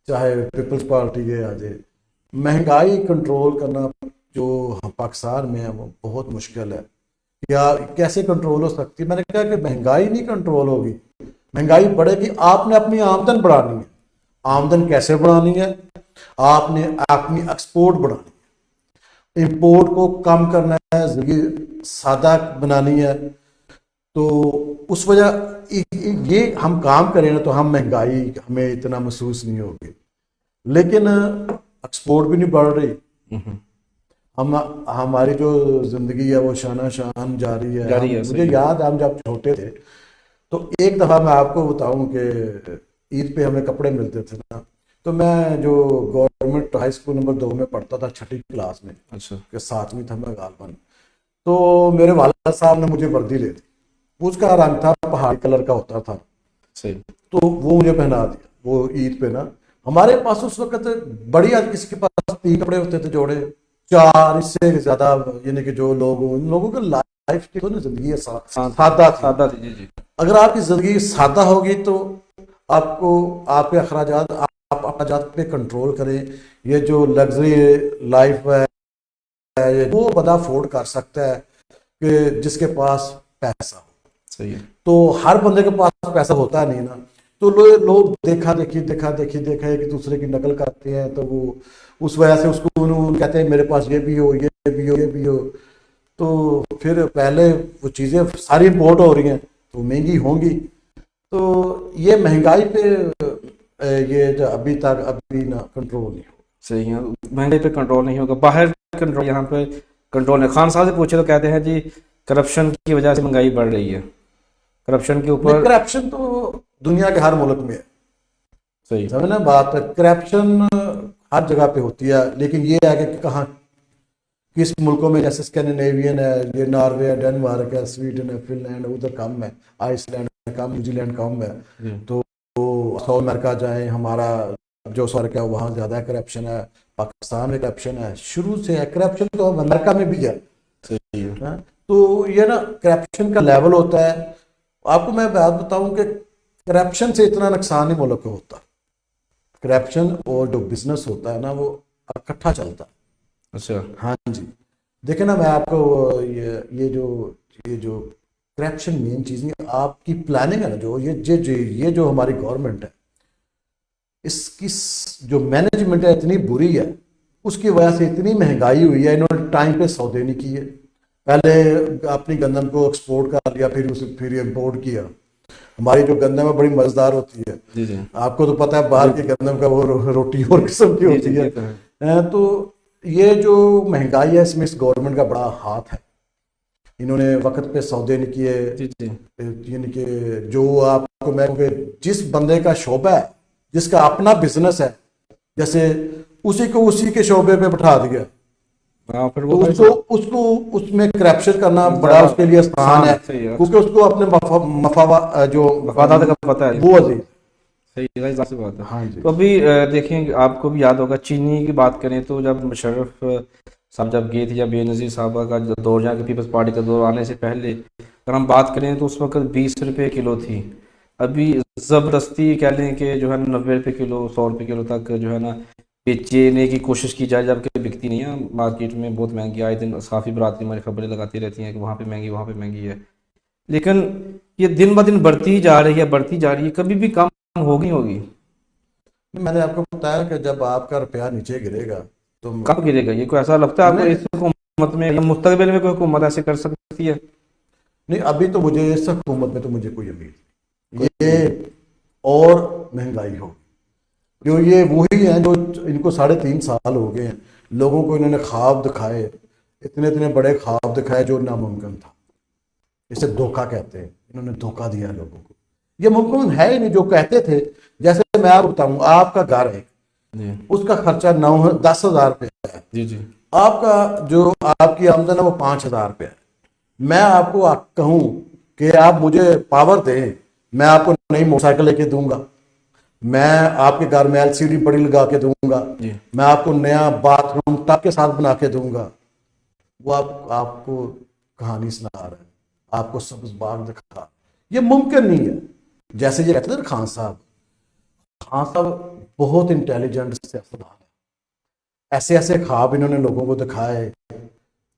Speaker 2: چاہے پیپلز پارٹی کے آ جائے، مہنگائی کنٹرول کرنا جو پاکستان میں ہے وہ بہت مشکل ہے. یا کیسے کنٹرول ہو سکتی ہے؟ میں نے کہا کہ مہنگائی نہیں کنٹرول ہوگی، مہنگائی بڑھے گی. آپ نے اپنی آمدن بڑھانی ہے. آمدن کیسے بڑھانی ہے؟ آپ نے اپنی ایکسپورٹ بڑھانی ہے، امپورٹ کو کم کرنا ہے، زندگی سادہ بنانی ہے. تو اس وجہ یہ ہم کام کریں نا تو ہم مہنگائی ہمیں اتنا محسوس نہیں ہوگی. لیکن ایکسپورٹ بھی نہیں بڑھ رہی، ہماری جو زندگی ہے وہ شانہ شان جاری ہے.
Speaker 1: جاری ہے.
Speaker 2: مجھے
Speaker 1: صحیح.
Speaker 2: یاد ہے ہم جب چھوٹے تھے تو ایک دفعہ میں آپ کو بتاؤں کہ عید پہ ہمیں کپڑے ملتے تھے نا، تو میں جو گورنمنٹ ہائی اسکول نمبر 2 میں پڑھتا تھا، 6ٹھی کلاس میں،
Speaker 1: اچھا.
Speaker 2: کہ 7ویں تھا میں غالباً، تو میرے والد صاحب نے مجھے وردی لے دی. اس کا رنگ تھا پہاڑی کلر کا ہوتا تھا،
Speaker 1: صحیح.
Speaker 2: تو وہ مجھے پہنا دیا وہ عید پہ نا. ہمارے پاس اس وقت بڑی کسی کے پاس 3 کپڑے ہوتے تھے جوڑے، 4 اس سے زیادہ، یعنی کہ جو لوگ ان لوگوں کا لائف کی تو نا زندگی سادہ تھی.
Speaker 1: سادہ تھی. جی جی.
Speaker 2: اگر آپ کی زندگی سادہ ہوگی تو آپ کو آپ کے اخراجات، آپ اخراجات پہ کنٹرول کریں. یہ جو لگژری لائف ہے وہ بندہ افورڈ کر سکتا ہے کہ جس کے پاس پیسہ ہو.
Speaker 1: صحیح ہے.
Speaker 2: تو ہر بندے کے پاس پیسہ ہوتا نہیں نا، تو لوگ دیکھا دیکھی ایک دوسرے کی نقل کرتے ہیں، تو وہ اس وجہ سے اس کو کہتے ہیں میرے پاس یہ بھی ہو، یہ بھی ہو، یہ بھی ہو. تو پھر پہلے وہ چیزیں ساری امپورٹ ہو رہی ہیں تو مہنگی ہوں گی. تو یہ مہنگائی پہ یہ جو ابھی نہ کنٹرول نہیں ہو.
Speaker 1: صحیح ہے. مہنگائی پہ کنٹرول نہیں ہوگا، باہر کنٹرول، یہاں پہ کنٹرول نہیں. خان صاحب سے پوچھے تو کہتے ہیں جی کرپشن کی وجہ سے مہنگائی بڑھ رہی ہے. کرپشن کے اوپر
Speaker 2: کرپشن تو دنیا کے ہر ملک میں ہے.
Speaker 1: صحیح.
Speaker 2: سمجھ نا بات، کرپشن ہر جگہ پہ ہوتی ہے، لیکن یہ ہے کہ کہاں کس ملکوں میں، جیسے اسکینڈینیوین ہے، یہ ناروے ہے، ڈینمارک ہے، سویڈن ہے، فن لینڈ، ادھر کم ہے، آئس لینڈ کم، نیوزی لینڈ کم ہے. تو ساؤتھ امریکہ جائیں، ہمارا جو سرک ہے وہاں زیادہ کرپشن ہے. پاکستان میں کرپشن ہے، شروع سے ہے کرپشن، تو امریکہ میں بھی ہے.
Speaker 1: صحیح ہے.
Speaker 2: تو یہ نا کرپشن کا لیول ہوتا ہے. آپ کو میں بات بتاؤں کہ کرپشن سے اتنا نقصان نہیں ملک کو ہوتا. کرپشن اور جو بزنس ہوتا ہے نا وہ اکٹھا چلتا ہے.
Speaker 1: اچھا.
Speaker 2: ہاں جی. دیکھیں نا، میں آپ کو یہ جو کرپشن مین چیز نہیں، آپ کی پلاننگ ہے نا، جو یہ جو ہماری گورنمنٹ ہے، اس کی جو مینجمنٹ ہے اتنی بری ہے، اس کی وجہ سے اتنی مہنگائی ہوئی ہے. انہوں نے ٹائم پہ سودے نہیں کیے. پہلے اپنی گندم کو ایکسپورٹ کر لیا، پھر امپورٹ کیا. ہماری جو گندم ہے بڑی مزیدار ہوتی ہے.
Speaker 1: جی جی.
Speaker 2: آپ کو تو پتہ ہے باہر کی گندم کا وہ روٹی اور قسم کی ہوتی ہے. تو یہ جو مہنگائی ہے اس میں اس گورنمنٹ کا بڑا ہاتھ ہے. انہوں نے وقت پہ سودے نہیں کیے.
Speaker 1: جی جی.
Speaker 2: یعنی کہ جو آپ کو میں جس بندے کا شعبہ ہے، جس کا اپنا بزنس ہے، جیسے اسی کو اسی کے شعبے پہ بٹھا دیا، تو اس کو اس میں کرپشن کرنا بڑا اس کے لیے آسان ہے، کیونکہ اس کو اپنے
Speaker 1: مفادات کا پتہ ہے.
Speaker 2: وہ عزیز.
Speaker 1: صحیح ہے. سی بات ہے.
Speaker 2: ہاں جی.
Speaker 1: تو ابھی دیکھیں، آپ کو بھی یاد ہوگا چینی کی بات کریں تو جب مشرف صاحب جب گئے تھے، یا بے نظیر صاحبہ کا دور، جہاں کہ پیپلز پارٹی کا دور آنے سے پہلے اگر ہم بات کریں تو اس وقت 20 روپے کلو تھی. ابھی زبردستی کہہ لیں کہ جو ہے 90 روپے کلو، 100 روپے کلو تک جو ہے نا بیچنے کی کوشش کی جائے، جبکہ بکتی نہیں ہے مارکیٹ میں. بہت مہنگی، آئے دن صافی برادری ہماری خبریں لگاتی رہتی ہیں کہ وہاں پہ مہنگی، وہاں پہ مہنگی ہے. لیکن یہ دن بدن بڑھتی جا رہی ہے، کبھی بھی کم ہوگی.
Speaker 2: میں نے آپ کو بتایا کہ جب آپ کا روپیہ نیچے گرے گا تو
Speaker 1: کب گرے گا؟ یہ کوئی ایسا لگتا ہے آپ کو اس حکومت میں، مستقبل میں کوئی حکومت ایسے کر سکتی ہے؟
Speaker 2: نہیں، ابھی تو مجھے اس حکومت میں تو مجھے کوئی امید نہیں. یہ اور مہنگائی ہو، جو یہ وہی ہیں جو ان کو 3.5 سال ہو گئے ہیں، لوگوں کو انہوں نے خواب دکھائے، اتنے بڑے خواب دکھائے جو ناممکن تھا. اسے دھوکہ کہتے ہیں. انہوں نے دھوکہ دیا لوگوں کو. یہ ممکن ہے ہی نہیں. جو کہتے تھے, جیسے میں آپ بتاؤں, آپ کا گھر ہے,
Speaker 1: جی
Speaker 2: اس کا خرچہ 10,000 روپے ہے,
Speaker 1: جی جی
Speaker 2: آپ کا جو آپ کی آمدن ہے وہ 5,000 روپے ہے. میں آپ کو کہوں کہ آپ مجھے پاور دیں, میں آپ کو نئی موٹر سائیکل لے کے دوں گا, میں آپ کے گھر میں LCD بڑی لگا کے دوں گا,
Speaker 1: جی
Speaker 2: میں آپ کو نیا باتھ روم ٹب کے ساتھ بنا کے دوں گا, وہ آپ کو کہانی سنا رہا ہے, آپ کو سبز باغ دکھا. یہ ممکن نہیں ہے. جیسے یہ کہتے ہیں نا خان صاحب بہت انٹیلیجنٹ سیاستدان ہے. ایسے ایسے خواب انہوں نے لوگوں کو دکھائے,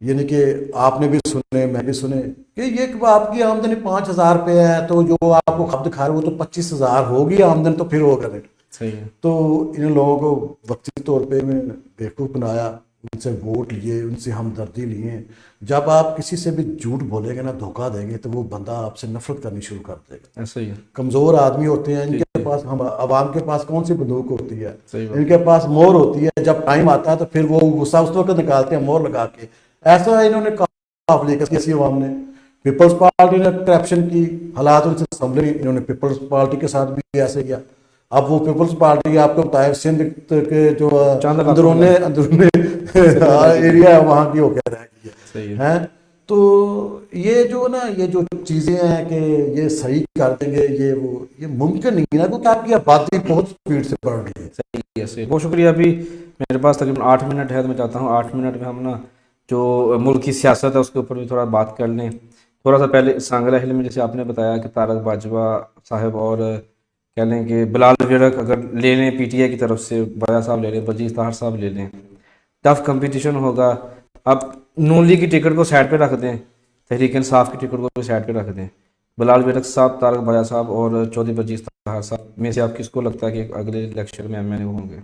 Speaker 2: یعنی کہ آپ نے بھی سنے, میں بھی سنے, کہ یہ آپ کی آمدنی 5,000 روپے ہے, تو جو آپ کو خواب دکھا رہے وہ تو 25,000 ہوگی آمدن, تو پھر ہوگا نہیں.
Speaker 1: صحیح ہے.
Speaker 2: تو ان لوگوں کو وقتی طور پہ میں بیوقوف بنایا, ان سے ووٹ لیے, ان سے ہمدردی لیے. جب آپ کسی سے بھی جھوٹ بولیں گے نا, دھوکہ دیں گے, تو وہ بندہ آپ سے نفرت کرنی شروع کر دے گا.
Speaker 1: ایسا ہی ہے.
Speaker 2: کمزور آدمی ہوتے ہیں, ان کے پاس, عوام کے پاس کون سی بندوق ہوتی ہے,
Speaker 1: صحیح بات.
Speaker 2: ان کے پاس مور ہوتی ہے. جب ٹائم آتا ہے تو پھر وہ غصہ اس وقت نکالتے ہیں مور لگا کے. ایسا انہوں نے کیسی عوام نے, پیپلز پارٹی نے کرپشن کی, حالات ان سے سنبھلے, انہوں نے پیپلز پارٹی کے ساتھ بھی ایسے کیا. اب وہ پیپلز پارٹی آپ کو بتایا سندھ کے جو اندرون ایریا ہے وہاں کی ہو کے رہ گئی ہے. تو یہ جو نا, یہ جو چیزیں ہیں کہ یہ صحیح کر دیں گے, یہ ممکن نہیں ہے, کیونکہ آپ کی آبادی بہت سپیڈ سے بڑھ رہی ہے.
Speaker 1: صحیح. بہت شکریہ. ابھی میرے پاس تقریباً 8 منٹ ہے, تو میں چاہتا ہوں 8 منٹ میں ہم نا جو ملک کی سیاست ہے اس کے اوپر بھی تھوڑا بات کر لیں. تھوڑا سا پہلے سانگلہ ہل میں جیسے آپ نے بتایا کہ طارق باجوہ صاحب اور کہہ لیں کہ بلال ویرک اگر لے لیں پی ٹی آئی کی طرف سے, باجوہ صاحب لے لیں, برجیز طاہر صاحب لے لیں, ٹف کمپٹیشن ہوگا. اب نون لیگ کی ٹکٹ کو سائڈ پہ رکھ دیں, تحریک انصاف کی ٹکٹ کو بھی سائڈ پہ رکھ دیں, بلال ویرک صاحب, طارق باجوہ صاحب اور چودھری برجیز طاہر صاحب میں سے آپ کس کو لگتا ہے کہ اگلے الیکشن میں MLA ہوں گے؟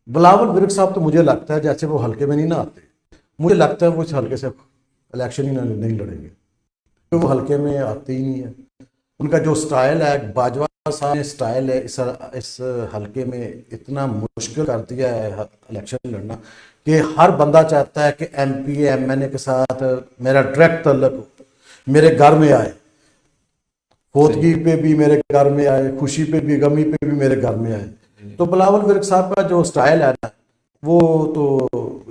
Speaker 2: بلاول ویرک صاحب تو مجھے لگتا ہے جیسے وہ حلقے میں نہیں نہ آتے, مجھے لگتا ہے وہ اس حلقے سے الیکشن ہی نہیں لڑیں گے, وہ حلقے میں آتے ہی نہیں ہیں. ان کا جو سٹائل ہے, باجوہ صاحب نے سٹائل ہے اس حلقے میں اتنا مشکل کر دیا ہے الیکشن لڑنا, کہ ہر بندہ چاہتا ہے کہ MP MNA کے ساتھ میرا ڈائریکٹ تعلق ہو, میرے گھر میں آئے, فوتگی پہ بھی میرے گھر میں آئے, خوشی پہ بھی, غمی پہ بھی میرے گھر میں آئے. تو بلاول ویرک صاحب کا جو سٹائل ہے نا, وہ تو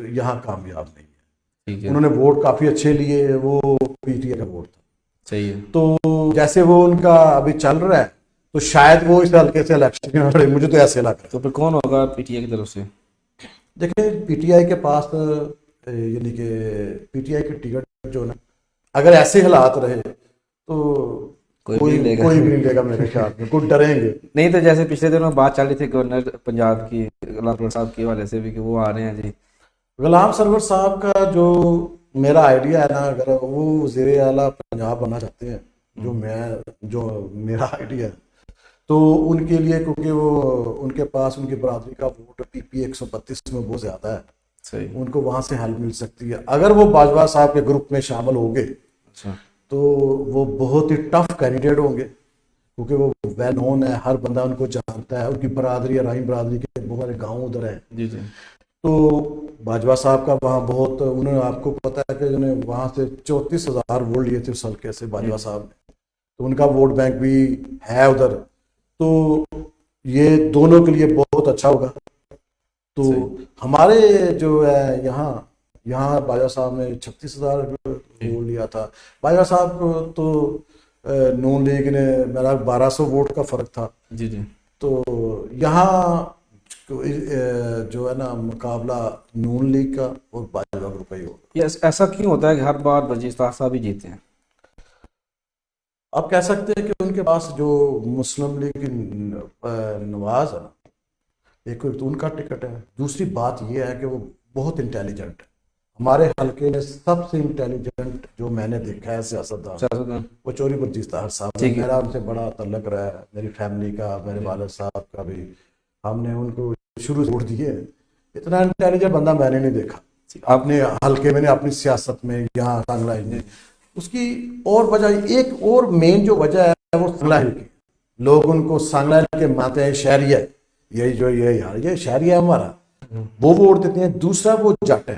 Speaker 2: یہاں کامیاب نہیں ہے. انہوں نے ووٹ کافی اچھے لیے, وہ PTI کا ووٹ تھا.
Speaker 1: صحیح ہے.
Speaker 2: تو جیسے وہ ان کا ابھی چل رہا ہے, تو شاید وہ اس حلقے سے الیکشن لڑے, مجھے تو ایسے لگتا ہے.
Speaker 1: تو پھر کون ہوگا PTI کی طرف سے؟
Speaker 2: دیکھیں PTI کے پاس یعنی کہ PTI کی ٹکٹ جو نا, اگر ایسے حالات رہے تو کوئی بھی نہیں لے گا میرے خیال میں, کوئی ڈریں گے
Speaker 1: نہیں. تو جیسے پچھلے دنوں بات چل رہی تھی گورنر پنجاب کی غلام صاحب کے حوالے سے بھی کہ وہ آ رہے ہیں. جی,
Speaker 2: غلام سرور صاحب کا جو میرا آئیڈیا ہے نا, اگر وہ وزیر اعلیٰ پنجاب بننا چاہتے ہیں, جو میرا آئیڈیا ہے, تو ان کے لیے, کیونکہ وہ ان کے پاس ان کی برادری کا ووٹ PP 132 میں بہت زیادہ ہے,
Speaker 1: صحیح,
Speaker 2: ان کو وہاں سے ہیلپ مل سکتی ہے. اگر وہ باجوہ صاحب کے گروپ میں شامل ہوں گے تو وہ بہت ہی ٹف کینڈیڈیٹ ہوں گے, کیونکہ وہ ویل نون ہے, ہر بندہ ان کو جانتا ہے, ان کی برادری رائی برادری کے بہت سارے گاؤں ادھر ہیں.
Speaker 1: جی جی.
Speaker 2: تو باجوہ صاحب کا وہاں بہت, انہوں نے, آپ کو پتا ہے کہ انہوں نے وہاں سے 34,000 ووٹ لیے تھے اس حلقے سے باجوہ صاحب نے, تو ان کا ووٹ بینک بھی ہے ادھر. تو یہ دونوں کے لیے بہت اچھا ہوگا. تو ہمارے جو ہے یہاں باجوہ صاحب نے 36,000 ووٹ لیا تھا. باجوہ صاحب کو تو نون لیگ نے میرا 1,200 ووٹ کا فرق تھا.
Speaker 1: جی جی.
Speaker 2: تو یہاں جو ہے نا مقابلہ نون لیگ کا اور باجوہ گروپ کا ہی ہوگا.
Speaker 1: ایسا کیوں ہوتا ہے کہ ہر بار برجیز طاہر صاحب ہی جیتے ہیں؟
Speaker 2: آپ کہہ سکتے ہیں کہ ان کے پاس جو مسلم لیگ کی نواز ہے نا, ایک تو ان کا ٹکٹ ہے, دوسری بات یہ ہے کہ وہ بہت انٹیلیجنٹ ہے. ہمارے حلقے میں سب سے انٹیلیجنٹ جو میں نے دیکھا ہے سیاستدان, وہ چودھری برجیز طاہر صاحب. میرا ان سے بڑا تعلق رہا ہے, میری فیملی کا, میرے والد صاحب کا بھی. ہم نے ان کو شروع سے ووٹ دیے. اتنا انٹیلیجنٹ بندہ میں نے نہیں دیکھا اپنے حلقے میں نے, اپنی سیاست میں یہاں سانگلہ میں. اس کی اور وجہ, ایک اور مین جو وجہ ہے وہ سانگلہ ہل کی, لوگ ان کو سانگلہ ہل کے مانتے ہیں شہریہ, یہی جو یہ یار یہ شہریہ ہمارا, وہ ووٹ دیتے ہیں. دوسرا وہ جٹ ہے,